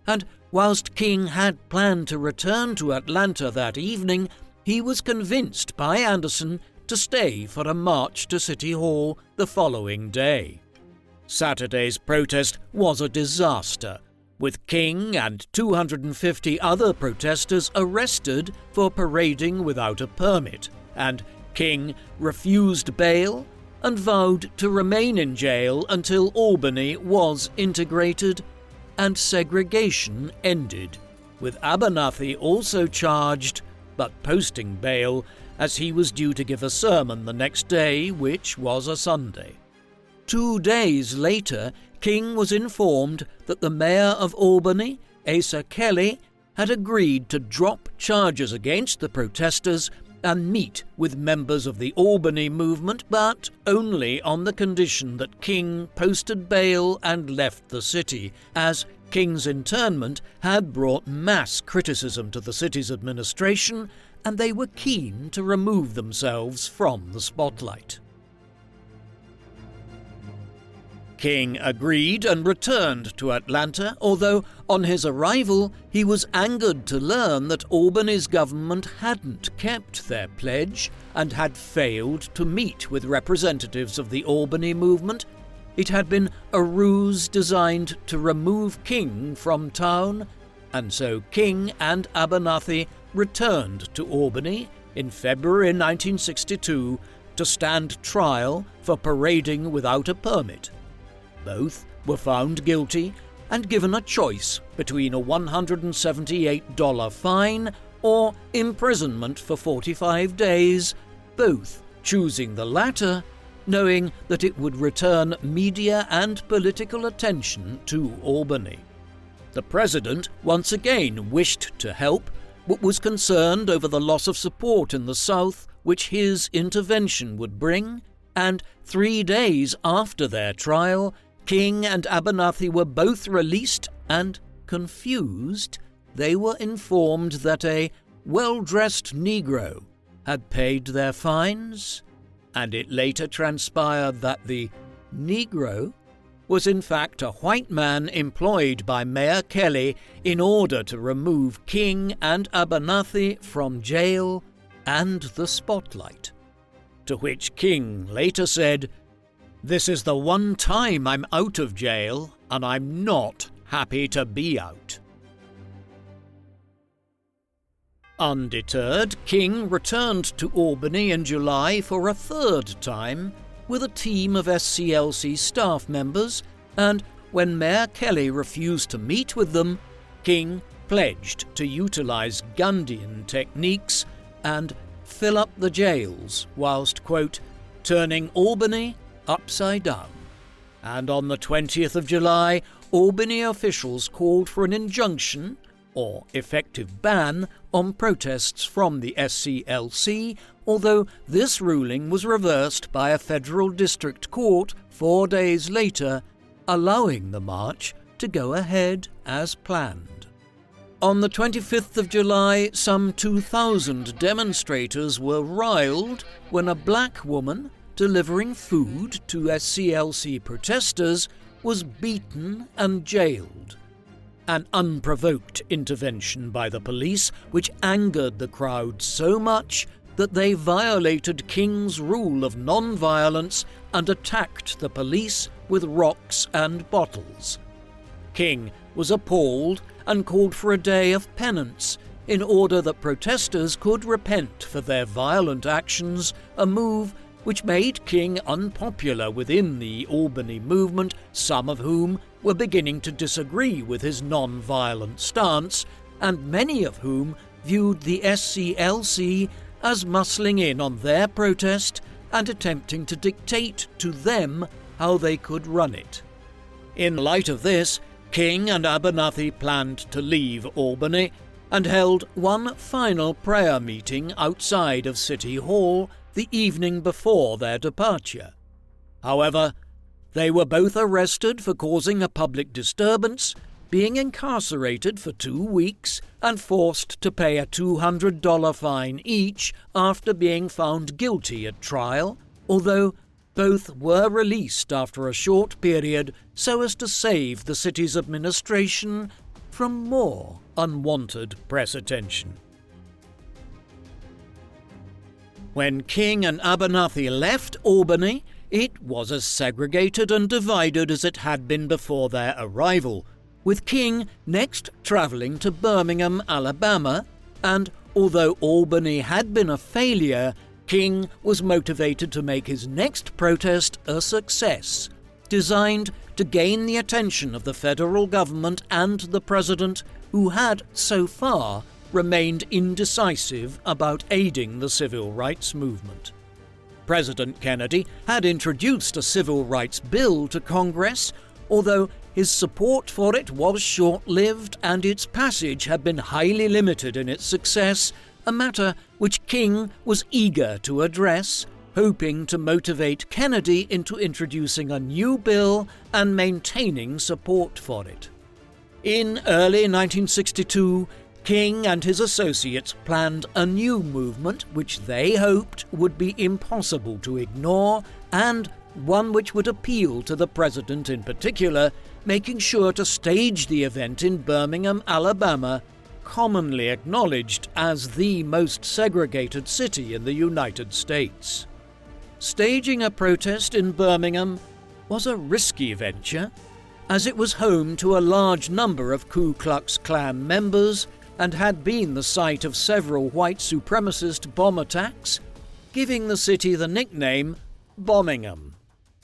And whilst King had planned to return to Atlanta that evening, he was convinced by Anderson to stay for a march to City Hall the following day. Saturday's protest was a disaster, with King and 250 other protesters arrested for parading without a permit, and King refused bail and vowed to remain in jail until Albany was integrated and segregation ended, with Abernathy also charged but posting bail, as he was due to give a sermon the next day, which was a Sunday. 2 days later, King was informed that the mayor of Albany, Asa Kelly, had agreed to drop charges against the protesters and meet with members of the Albany movement, but only on the condition that King posted bail and left the city, as King's internment had brought mass criticism to the city's administration, and they were keen to remove themselves from the spotlight. King agreed and returned to Atlanta, although on his arrival he was angered to learn that Albany's government hadn't kept their pledge and had failed to meet with representatives of the Albany movement. It had been a ruse designed to remove King from town, and so King and Abernathy returned to Albany in February 1962 to stand trial for parading without a permit. Both were found guilty and given a choice between a $178 fine or imprisonment for 45 days, both choosing the latter, knowing that it would return media and political attention to Albany. The president once again wished to help, but was concerned over the loss of support in the South which his intervention would bring, and 3 days after their trial, King and Abernathy were both released, and, confused, they were informed that a well-dressed Negro had paid their fines, and it later transpired that the Negro was in fact a white man employed by Mayor Kelly in order to remove King and Abernathy from jail and the spotlight. To which King later said, "This is the one time I'm out of jail, and I'm not happy to be out." Undeterred, King returned to Albany in July for a third time with a team of SCLC staff members, and when Mayor Kelly refused to meet with them, King pledged to utilise Gundian techniques and fill up the jails whilst, quote, turning Albany upside down. And on the 20th of July, Albany officials called for an injunction, or effective ban, on protests from the SCLC, although this ruling was reversed by a federal district court 4 days later, allowing the march to go ahead as planned. On the 25th of July, some 2,000 demonstrators were riled when a black woman delivering food to SCLC protesters was beaten and jailed. An unprovoked intervention by the police which angered the crowd so much that they violated King's rule of nonviolence and attacked the police with rocks and bottles. King was appalled and called for a day of penance in order that protesters could repent for their violent actions, a move which made King unpopular within the Albany movement, some of whom were beginning to disagree with his non-violent stance, and many of whom viewed the SCLC as muscling in on their protest and attempting to dictate to them how they could run it. In light of this, King and Abernathy planned to leave Albany and held one final prayer meeting outside of City Hall the evening before their departure. However, they were both arrested for causing a public disturbance, being incarcerated for 2 weeks, and forced to pay a $200 fine each after being found guilty at trial, although both were released after a short period so as to save the city's administration from more unwanted press attention. When King and Abernathy left Albany, it was as segregated and divided as it had been before their arrival, with King next travelling to Birmingham, Alabama, and although Albany had been a failure, King was motivated to make his next protest a success, designed to gain the attention of the federal government and the president, who had, so far, remained indecisive about aiding the civil rights movement. President Kennedy had introduced a civil rights bill to Congress, although his support for it was short-lived and its passage had been highly limited in its success, a matter which King was eager to address, hoping to motivate Kennedy into introducing a new bill and maintaining support for it. In early 1962, King and his associates planned a new movement which they hoped would be impossible to ignore, and one which would appeal to the president in particular, making sure to stage the event in Birmingham, Alabama, commonly acknowledged as the most segregated city in the United States. Staging a protest in Birmingham was a risky venture, as it was home to a large number of Ku Klux Klan members and had been the site of several white supremacist bomb attacks, giving the city the nickname Bombingham.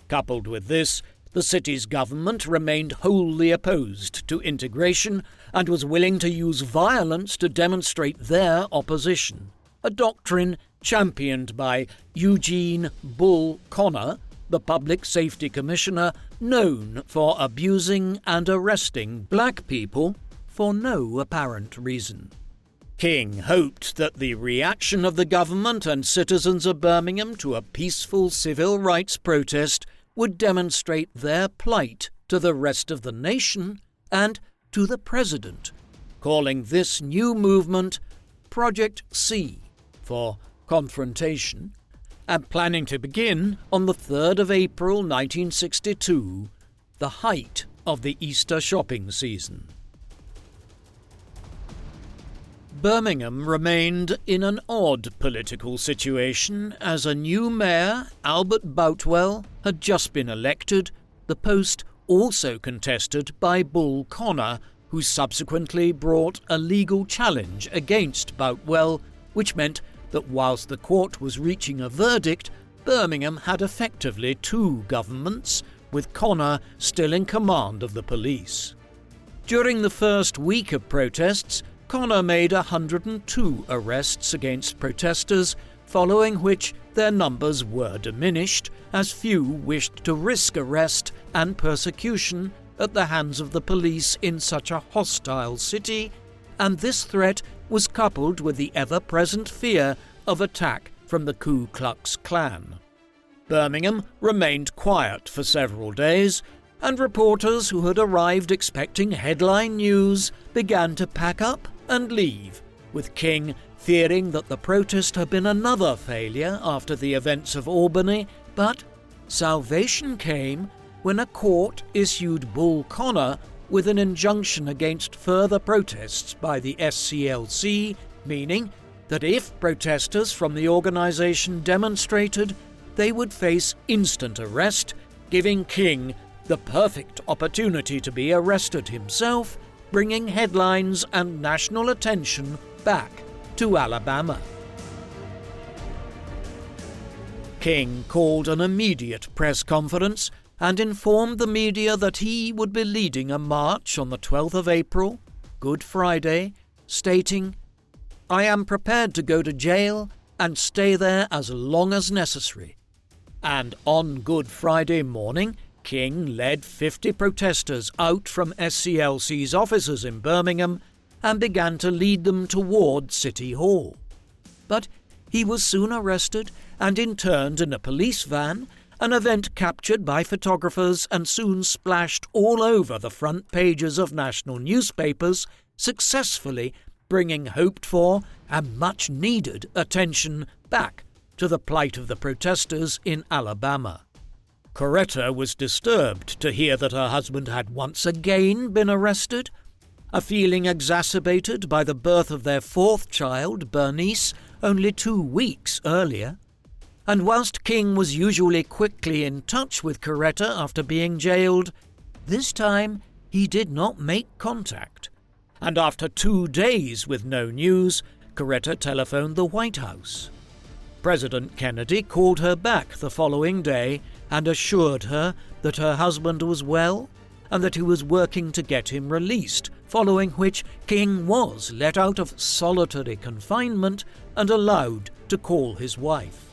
Coupled with this, the city's government remained wholly opposed to integration and was willing to use violence to demonstrate their opposition, a doctrine championed by Eugene Bull Connor, the Public Safety Commissioner known for abusing and arresting black people for no apparent reason. King hoped that the reaction of the government and citizens of Birmingham to a peaceful civil rights protest would demonstrate their plight to the rest of the nation and to the president, calling this new movement Project C for confrontation, and planning to begin on the 3rd of April 1962, the height of the Easter shopping season. Birmingham remained in an odd political situation as a new mayor, Albert Boutwell, had just been elected, the post also contested by Bull Connor, who subsequently brought a legal challenge against Boutwell, which meant that whilst the court was reaching a verdict, Birmingham had effectively two governments, with Connor still in command of the police. During the first week of protests, Connor made 102 arrests against protesters, following which their numbers were diminished, as few wished to risk arrest and persecution at the hands of the police in such a hostile city, and this threat was coupled with the ever-present fear of attack from the Ku Klux Klan. Birmingham remained quiet for several days, and reporters who had arrived expecting headline news began to pack up and leave, with King fearing that the protest had been another failure after the events of Albany, but salvation came when a court issued Bull Connor with an injunction against further protests by the SCLC, meaning that if protesters from the organisation demonstrated, they would face instant arrest, giving King the perfect opportunity to be arrested himself, bringing headlines and national attention back to Alabama. King called an immediate press conference and informed the media that he would be leading a march on the 12th of April, Good Friday, stating, "I am prepared to go to jail and stay there as long as necessary." And on Good Friday morning, King led 50 protesters out from SCLC's offices in Birmingham and began to lead them toward City Hall. But he was soon arrested and interned in a police van, an event captured by photographers and soon splashed all over the front pages of national newspapers, successfully bringing hoped-for and much-needed attention back to the plight of the protesters in Alabama. Coretta was disturbed to hear that her husband had once again been arrested, a feeling exacerbated by the birth of their fourth child, Bernice, only 2 weeks earlier. And whilst King was usually quickly in touch with Coretta after being jailed, this time he did not make contact. And after 2 days with no news, Coretta telephoned the White House. President Kennedy called her back the following day and assured her that her husband was well and that he was working to get him released, following which King was let out of solitary confinement and allowed to call his wife.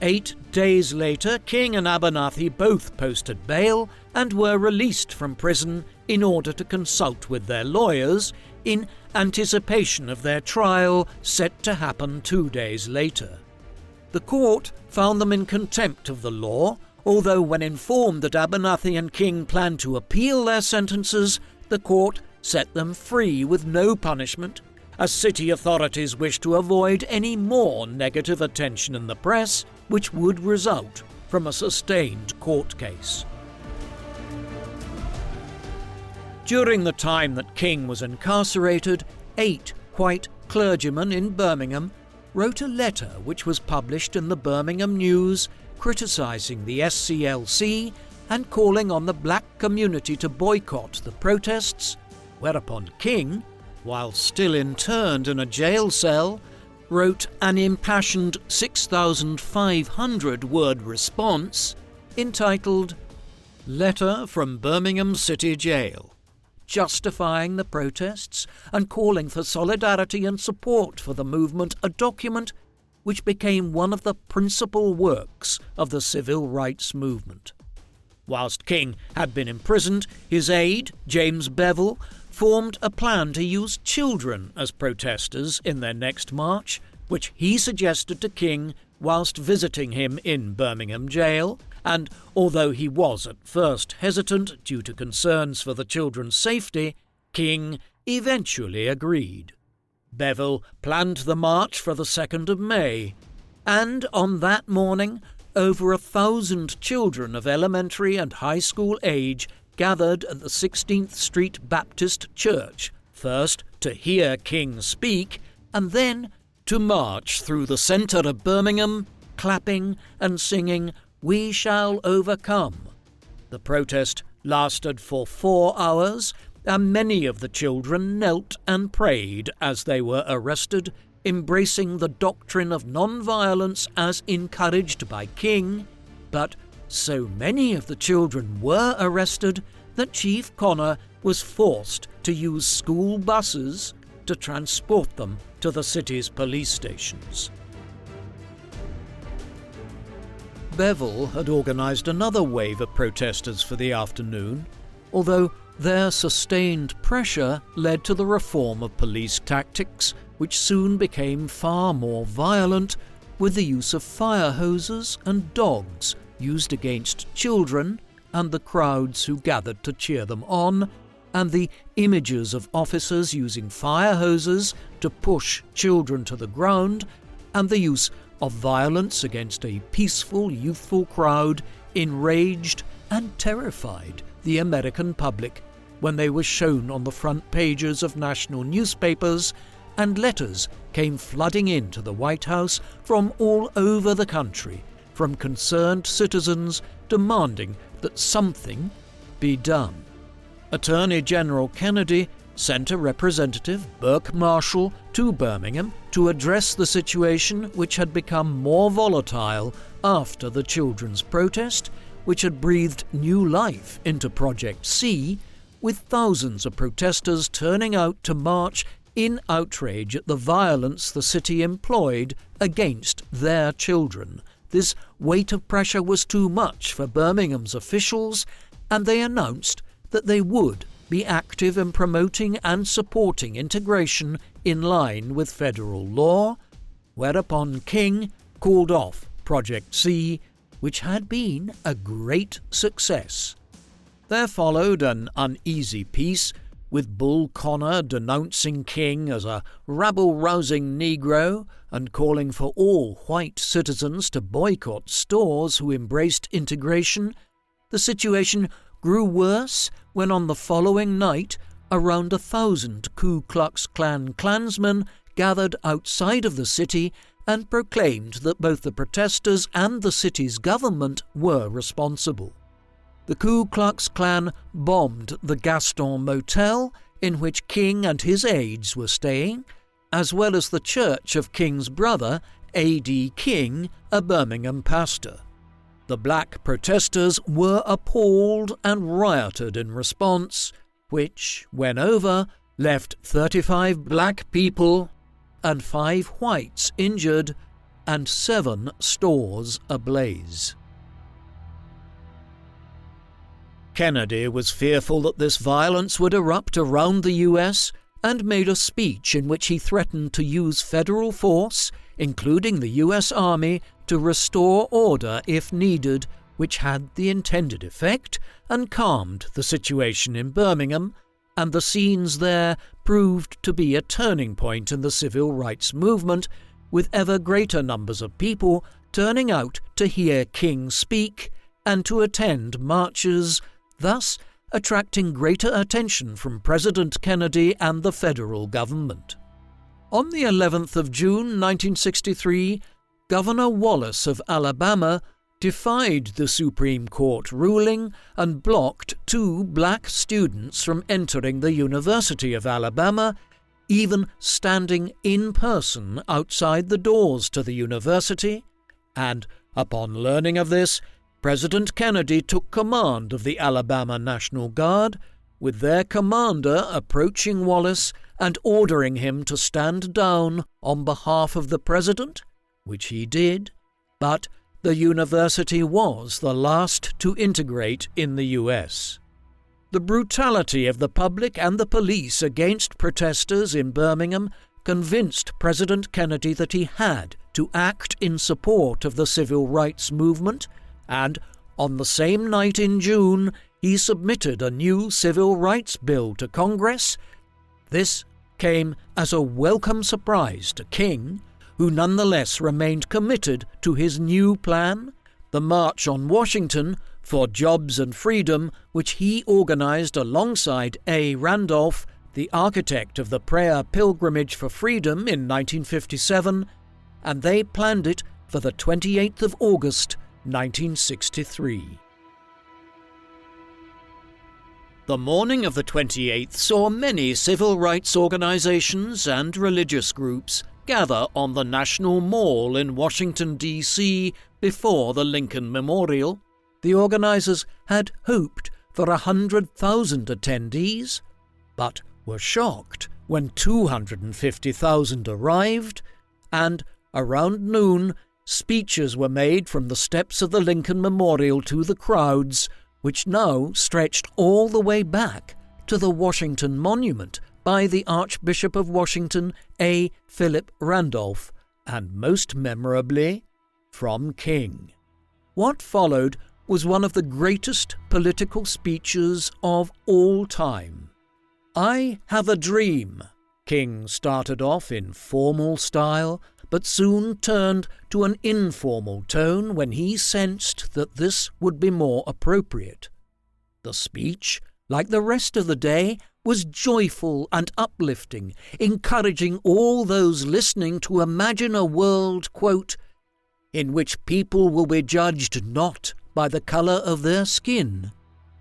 8 days later, King and Abernathy both posted bail and were released from prison in order to consult with their lawyers in anticipation of their trial set to happen 2 days later. The court found them in contempt of the law, although when informed that Abernathy and King planned to appeal their sentences, the court set them free with no punishment, as city authorities wished to avoid any more negative attention in the press, which would result from a sustained court case. During the time that King was incarcerated, 8 white clergymen in Birmingham wrote a letter which was published in the Birmingham News criticising the SCLC and calling on the black community to boycott the protests, whereupon King, while still interned in a jail cell, wrote an impassioned 6,500-word response entitled Letter from Birmingham City Jail, justifying the protests and calling for solidarity and support for the movement, a document which became one of the principal works of the civil rights movement. Whilst King had been imprisoned, his aide, James Bevel, formed a plan to use children as protesters in their next march, which he suggested to King whilst visiting him in Birmingham jail, and although he was at first hesitant due to concerns for the children's safety, King eventually agreed. Bevel planned the march for the 2nd of May, and on that morning, over 1,000 children of elementary and high school age gathered at the 16th Street Baptist Church, first to hear King speak, and then to march through the centre of Birmingham, clapping and singing, "We shall overcome." The protest lasted for 4 hours, and many of the children knelt and prayed as they were arrested, embracing the doctrine of nonviolence as encouraged by King, but so many of the children were arrested that Chief Connor was forced to use school buses to transport them to the city's police stations. Bevel had organised another wave of protesters for the afternoon, although their sustained pressure led to the reform of police tactics, which soon became far more violent, with the use of fire hoses and dogs used against children and the crowds who gathered to cheer them on, and the images of officers using fire hoses to push children to the ground, and the use of violence against a peaceful, youthful crowd enraged and terrified the American public when they were shown on the front pages of national newspapers, and letters came flooding into the White House from all over the country, from concerned citizens demanding that something be done. Attorney General Kennedy sent a representative, Burke Marshall, to Birmingham to address the situation, which had become more volatile after the children's protest, which had breathed new life into Project C, with thousands of protesters turning out to march in outrage at the violence the city employed against their children. This weight of pressure was too much for Birmingham's officials, and they announced that they would be active in promoting and supporting integration in line with federal law, whereupon King called off Project C, which had been a great success. There followed an uneasy peace, with Bull Connor denouncing King as a rabble-rousing Negro and calling for all white citizens to boycott stores who embraced integration. The situation grew worse when on the following night around 1,000 Ku Klux Klan Klansmen gathered outside of the city and proclaimed that both the protesters and the city's government were responsible. The Ku Klux Klan bombed the Gaston Motel in which King and his aides were staying, as well as the church of King's brother, A.D. King, a Birmingham pastor. The black protesters were appalled and rioted in response, which, when over, left 35 black people and 5 whites injured and 7 stores ablaze. Kennedy was fearful that this violence would erupt around the U.S. and made a speech in which he threatened to use federal force, including the U.S. Army, to restore order if needed, which had the intended effect and calmed the situation in Birmingham, and the scenes there proved to be a turning point in the civil rights movement, with ever greater numbers of people turning out to hear King speak and to attend marches, thus attracting greater attention from President Kennedy and the federal government. On the 11th of June 1963, Governor Wallace of Alabama defied the Supreme Court ruling and blocked 2 black students from entering the University of Alabama, even standing in person outside the doors to the university, and, upon learning of this, President Kennedy took command of the Alabama National Guard, with their commander approaching Wallace and ordering him to stand down on behalf of the president, which he did, but the university was the last to integrate in the U.S. The brutality of the public and the police against protesters in Birmingham convinced President Kennedy that he had to act in support of the civil rights movement, and on the same night in June, he submitted a new civil rights bill to Congress. This came as a welcome surprise to King, who nonetheless remained committed to his new plan, The March on Washington for Jobs and Freedom, which he organised alongside A. Randolph, the architect of the Prayer Pilgrimage for Freedom in 1957, and they planned it for the 28th of August, 1963. The morning of the 28th saw many civil rights organisations and religious groups gather on the National Mall in Washington, D.C. before the Lincoln Memorial. The organisers had hoped for 100,000 attendees, but were shocked when 250,000 arrived, and around noon speeches were made from the steps of the Lincoln Memorial to the crowds, which now stretched all the way back to the Washington Monument by the Archbishop of Washington, A. Philip Randolph, and most memorably, from King. What followed was one of the greatest political speeches of all time. "I have a dream," King started off in formal style, but soon turned to an informal tone when he sensed that this would be more appropriate. The speech, like the rest of the day, was joyful and uplifting, encouraging all those listening to imagine a world, quote, "in which people will be judged not by the colour of their skin,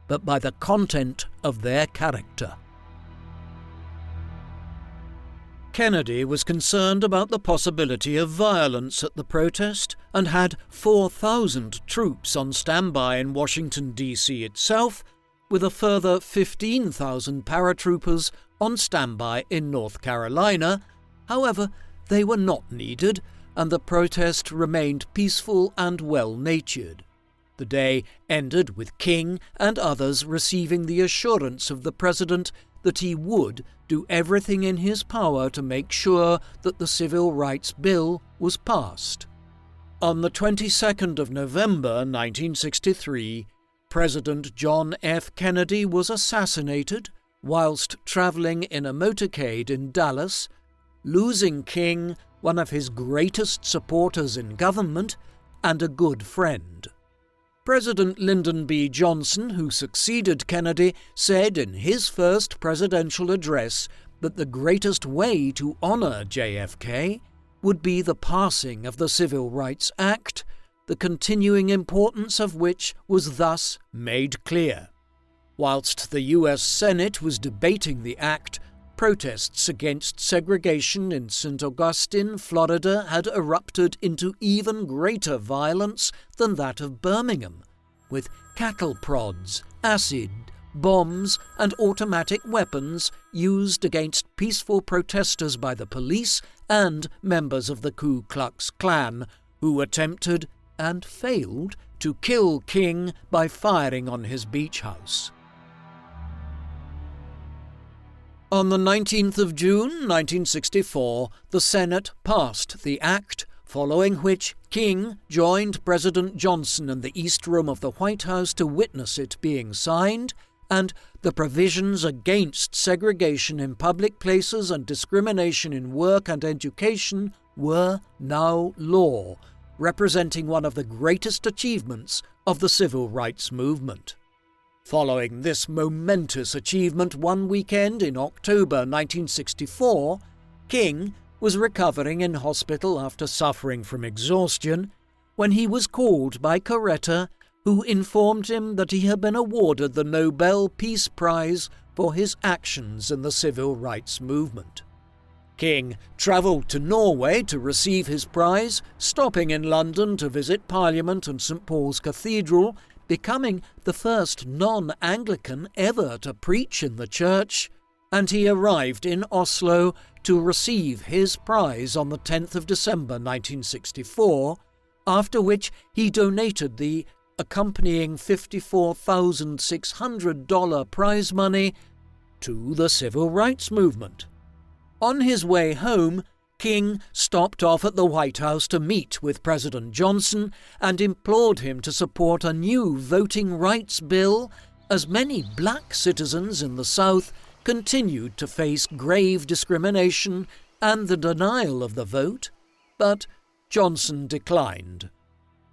but by the content of their character." Kennedy was concerned about the possibility of violence at the protest and had 4,000 troops on standby in Washington, D.C. itself, with a further 15,000 paratroopers on standby in North Carolina. However, they were not needed, and the protest remained peaceful and well-natured. The day ended with King and others receiving the assurance of the President that he would do everything in his power to make sure that the Civil Rights Bill was passed. On the 22nd of November 1963, President John F. Kennedy was assassinated whilst travelling in a motorcade in Dallas, losing King, one of his greatest supporters in government, and a good friend. President Lyndon B. Johnson, who succeeded Kennedy, said in his first presidential address that the greatest way to honour JFK would be the passing of the Civil Rights Act, the continuing importance of which was thus made clear. Whilst the U.S. Senate was debating the act, protests against segregation in St. Augustine, Florida, had erupted into even greater violence than that of Birmingham, with cattle prods, acid, bombs, and automatic weapons used against peaceful protesters by the police and members of the Ku Klux Klan, who attempted and failed to kill King by firing on his beach house. On the 19th of June 1964, the Senate passed the act, following which King joined President Johnson in the East Room of the White House to witness it being signed, and the provisions against segregation in public places and discrimination in work and education were now law, representing one of the greatest achievements of the civil rights movement. Following this momentous achievement one weekend in October 1964, King was recovering in hospital after suffering from exhaustion when he was called by Coretta, who informed him that he had been awarded the Nobel Peace Prize for his actions in the civil rights movement. King travelled to Norway to receive his prize, stopping in London to visit Parliament and St. Paul's Cathedral, becoming the first non-Anglican ever to preach in the church, and he arrived in Oslo to receive his prize on the 10th of December 1964, after which he donated the accompanying $54,600 prize money to the civil rights movement. On his way home, King stopped off at the White House to meet with President Johnson and implored him to support a new voting rights bill, as many black citizens in the South continued to face grave discrimination and the denial of the vote, but Johnson declined.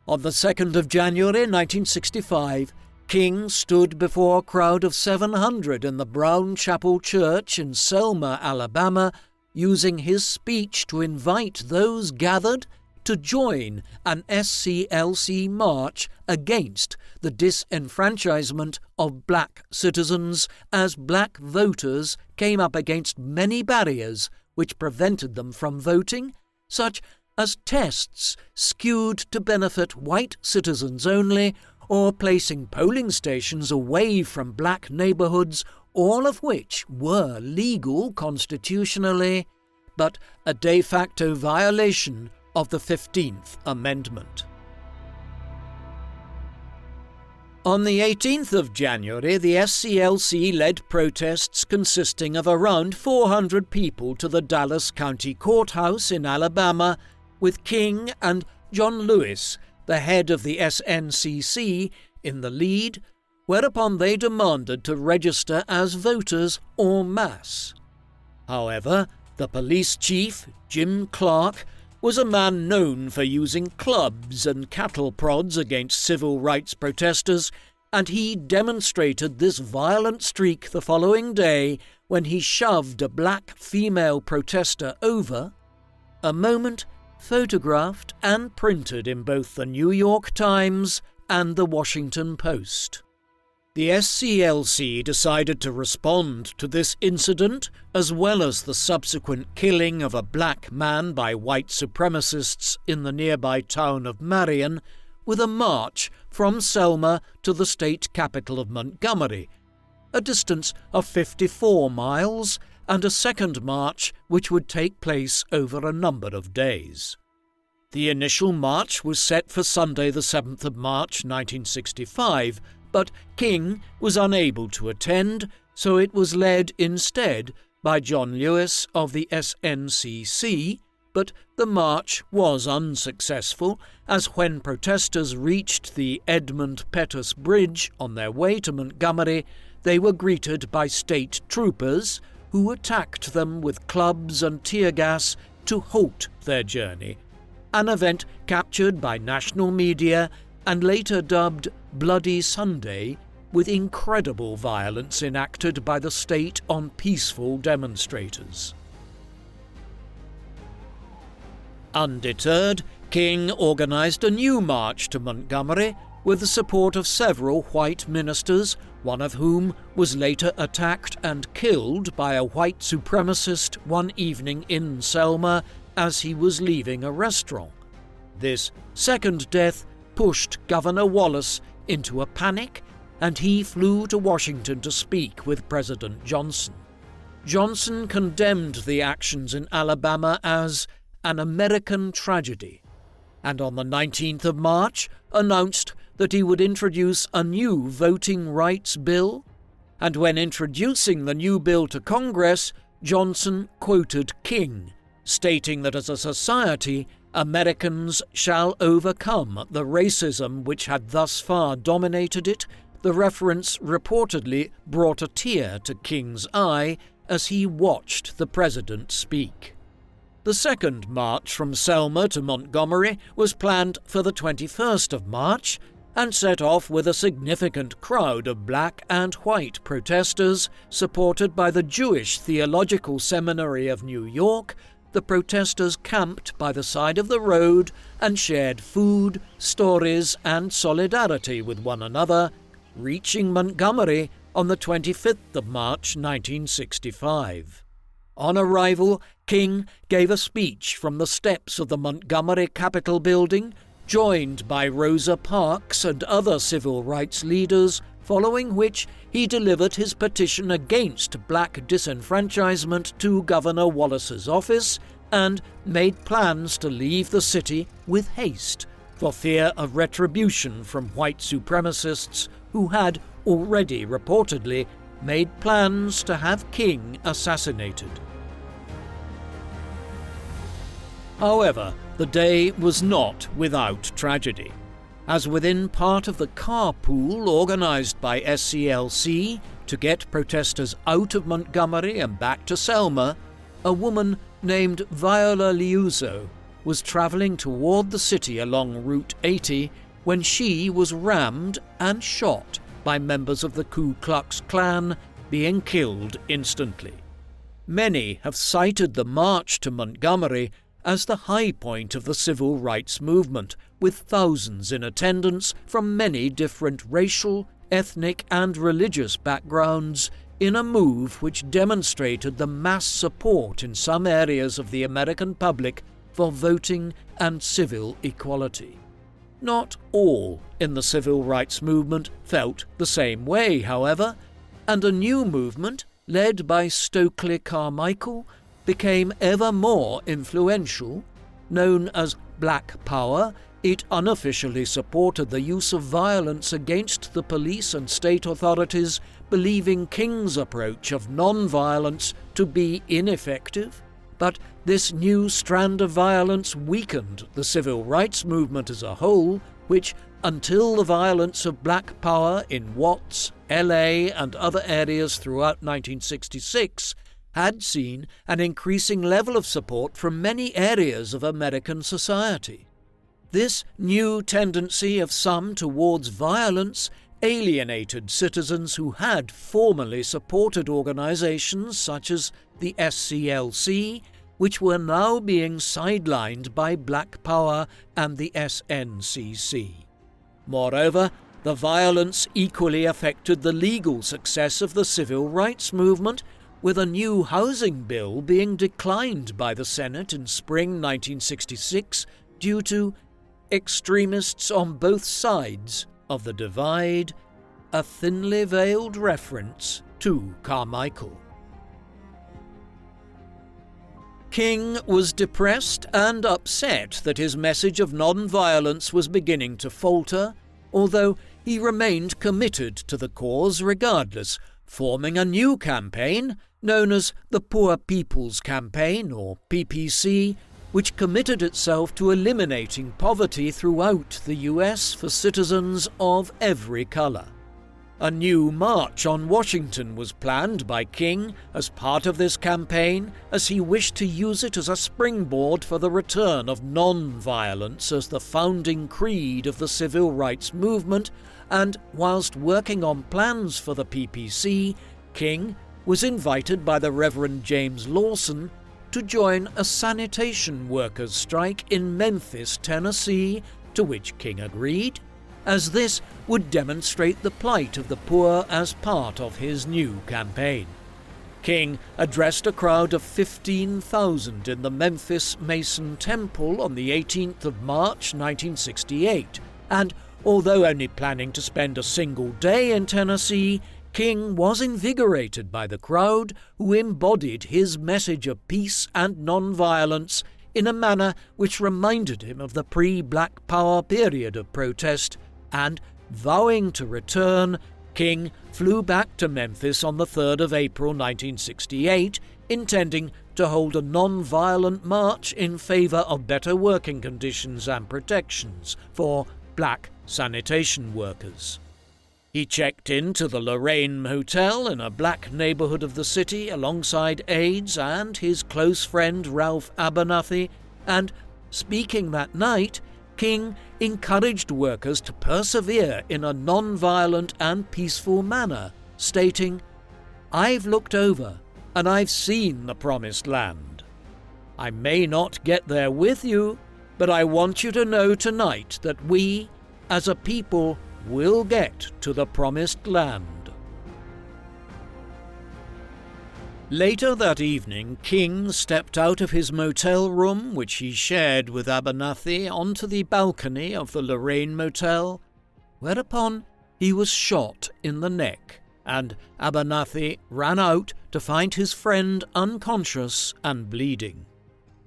On the 2nd of January 1965, King stood before a crowd of 700 in the Brown Chapel Church in Selma, Alabama, using his speech to invite those gathered to join an SCLC march against the disenfranchisement of black citizens, as black voters came up against many barriers which prevented them from voting, such as tests skewed to benefit white citizens only, or placing polling stations away from black neighbourhoods, all of which were legal constitutionally, but a de facto violation of the 15th Amendment. On the 18th of January, the SCLC led protests consisting of around 400 people to the Dallas County Courthouse in Alabama, with King and John Lewis, the head of the SNCC, in the lead, whereupon they demanded to register as voters en masse. However, the police chief, Jim Clark, was a man known for using clubs and cattle prods against civil rights protesters, and he demonstrated this violent streak the following day when he shoved a black female protester over, a moment photographed and printed in both the New York Times and the Washington Post. The SCLC decided to respond to this incident, as well as the subsequent killing of a black man by white supremacists in the nearby town of Marion, with a march from Selma to the state capital of Montgomery, a distance of 54 miles, and a second march which would take place over a number of days. The initial march was set for Sunday the 7th of March 1965, but King was unable to attend, so it was led instead by John Lewis of the SNCC, but the march was unsuccessful, as when protesters reached the Edmund Pettus Bridge on their way to Montgomery, they were greeted by state troopers who attacked them with clubs and tear gas to halt their journey, an event captured by national media and later dubbed Bloody Sunday, with incredible violence enacted by the state on peaceful demonstrators. Undeterred, King organised a new march to Montgomery with the support of several white ministers, one of whom was later attacked and killed by a white supremacist one evening in Selma as he was leaving a restaurant. This second death pushed Governor Wallace into a panic, and he flew to Washington to speak with President Johnson. Johnson condemned the actions in Alabama as an American tragedy, and on the 19th of March announced that he would introduce a new voting rights bill, and when introducing the new bill to Congress, Johnson quoted King, stating that as a society, Americans shall overcome the racism which had thus far dominated it. The reference reportedly brought a tear to King's eye as he watched the president speak. The second march from Selma to Montgomery was planned for the 21st of March and set off with a significant crowd of black and white protesters supported by the Jewish Theological Seminary of New York. The protesters camped by the side of the road and shared food, stories, and solidarity with one another, reaching Montgomery on the 25th of March 1965. On arrival, King gave a speech from the steps of the Montgomery Capitol building, joined by Rosa Parks and other civil rights leaders, following which he delivered his petition against black disenfranchisement to Governor Wallace's office and made plans to leave the city with haste for fear of retribution from white supremacists who had already reportedly made plans to have King assassinated. However, the day was not without tragedy, as within part of the carpool organised by SCLC to get protesters out of Montgomery and back to Selma, a woman named Viola Liuzzo was travelling toward the city along Route 80 when she was rammed and shot by members of the Ku Klux Klan, being killed instantly. Many have cited the march to Montgomery as the high point of the civil rights movement, with thousands in attendance from many different racial, ethnic and religious backgrounds, in a move which demonstrated the mass support in some areas of the American public for voting and civil equality. Not all in the civil rights movement felt the same way, however, and a new movement, led by Stokely Carmichael, became ever more influential. Known as Black Power, it unofficially supported the use of violence against the police and state authorities, believing King's approach of nonviolence to be ineffective. But this new strand of violence weakened the civil rights movement as a whole, which, until the violence of Black Power in Watts, LA and other areas throughout 1966, had seen an increasing level of support from many areas of American society. This new tendency of some towards violence alienated citizens who had formerly supported organizations such as the SCLC, which were now being sidelined by Black Power and the SNCC. Moreover, the violence equally affected the legal success of the civil rights movement, with a new housing bill being declined by the Senate in spring 1966 due to extremists on both sides of the divide, a thinly veiled reference to Carmichael. King was depressed and upset that his message of non-violence was beginning to falter, although he remained committed to the cause regardless, forming a new campaign known as the Poor People's Campaign, or PPC, which committed itself to eliminating poverty throughout the US for citizens of every color. A new march on Washington was planned by King as part of this campaign, as he wished to use it as a springboard for the return of non-violence as the founding creed of the civil rights movement, and whilst working on plans for the PPC, King was invited by the Reverend James Lawson to join a sanitation workers' strike in Memphis, Tennessee, to which King agreed, as this would demonstrate the plight of the poor as part of his new campaign. King addressed a crowd of 15,000 in the Memphis Mason Temple on the 18th of March 1968, and although only planning to spend a single day in Tennessee, King was invigorated by the crowd, who embodied his message of peace and non-violence in a manner which reminded him of the pre-Black Power period of protest, and, vowing to return, King flew back to Memphis on the 3rd of April 1968, intending to hold a non-violent march in favour of better working conditions and protections for black sanitation workers. He checked into the Lorraine Hotel in a black neighbourhood of the city alongside aides and his close friend Ralph Abernathy, and, speaking that night, King encouraged workers to persevere in a non-violent and peaceful manner, stating, "I've looked over and I've seen the promised land. I may not get there with you, but I want you to know tonight that we, as a people, will get to the promised land." Later that evening, King stepped out of his motel room, which he shared with Abernathy, onto the balcony of the Lorraine Motel, whereupon he was shot in the neck, and Abernathy ran out to find his friend unconscious and bleeding.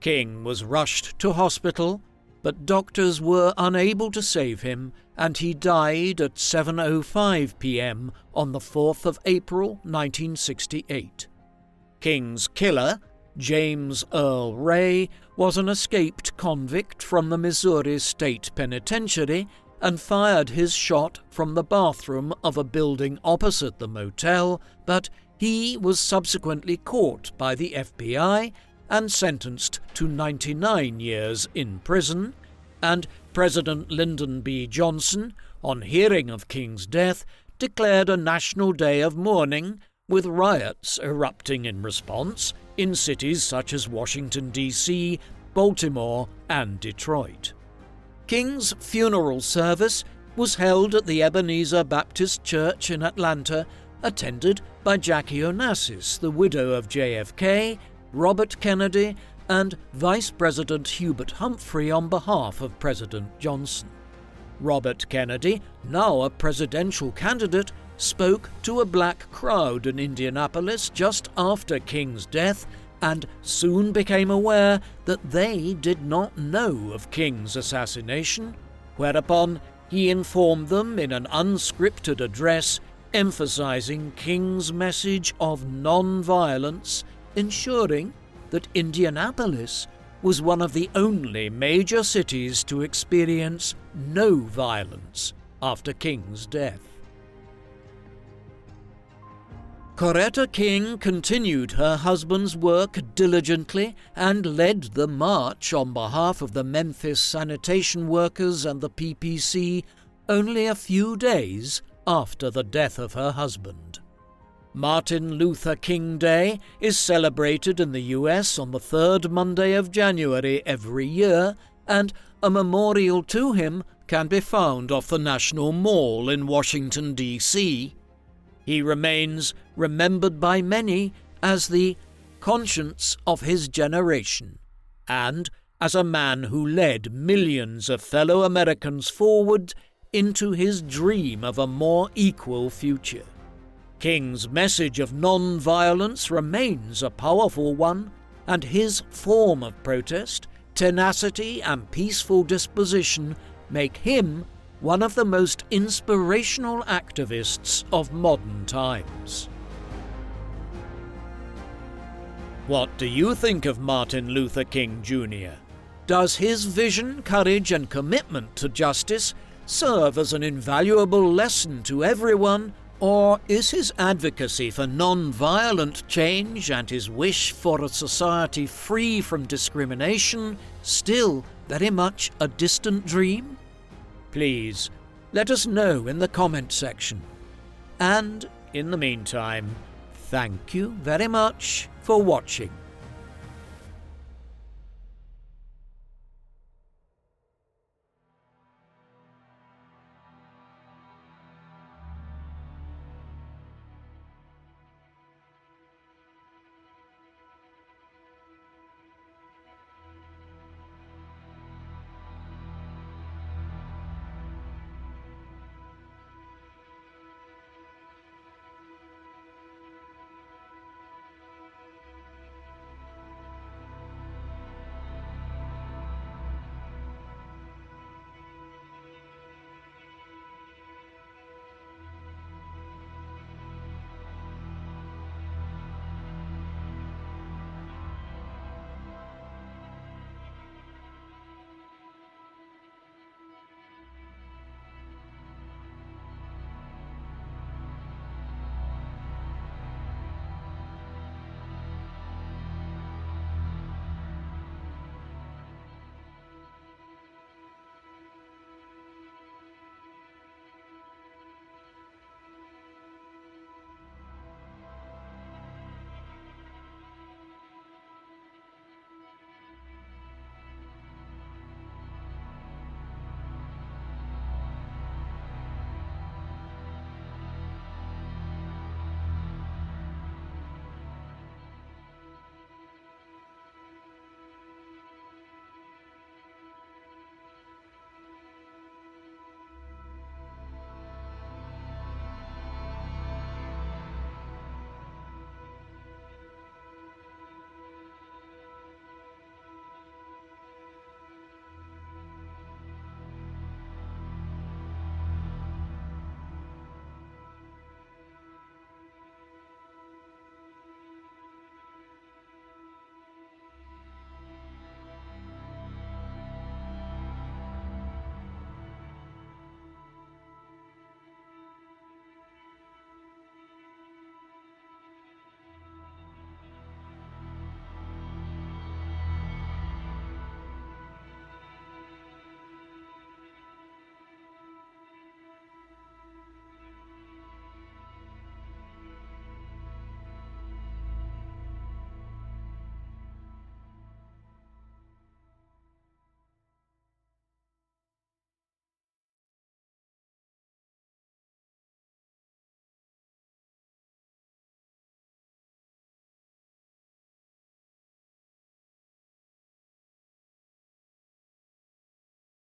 King was rushed to hospital, but doctors were unable to save him, and he died at 7:05 p.m. on the 4th of April 1968. King's killer, James Earl Ray, was an escaped convict from the Missouri State Penitentiary and fired his shot from the bathroom of a building opposite the motel, but he was subsequently caught by the FBI and sentenced to 99 years in prison, and President Lyndon B. Johnson, on hearing of King's death, declared a national day of mourning, with riots erupting in response in cities such as Washington, D.C., Baltimore, and Detroit. King's funeral service was held at the Ebenezer Baptist Church in Atlanta, attended by Jackie Onassis, the widow of JFK, Robert Kennedy, and Vice President Hubert Humphrey on behalf of President Johnson. Robert Kennedy, now a presidential candidate, spoke to a black crowd in Indianapolis just after King's death and soon became aware that they did not know of King's assassination, whereupon he informed them in an unscripted address emphasizing King's message of nonviolence, ensuring that Indianapolis was one of the only major cities to experience no violence after King's death. Coretta King continued her husband's work diligently and led the march on behalf of the Memphis sanitation workers and the PPC only a few days after the death of her husband. Martin Luther King Day is celebrated in the US on the third Monday of January every year, and a memorial to him can be found off the National Mall in Washington, D.C. He remains remembered by many as the conscience of his generation, and as a man who led millions of fellow Americans forward into his dream of a more equal future. King's message of non-violence remains a powerful one, and his form of protest, tenacity, and peaceful disposition make him one of the most inspirational activists of modern times. What do you think of Martin Luther King Jr.? Does his vision, courage, and commitment to justice serve as an invaluable lesson to everyone, or is his advocacy for non-violent change and his wish for a society free from discrimination still very much a distant dream? Please, let us know in the comment section. And in the meantime, thank you very much for watching.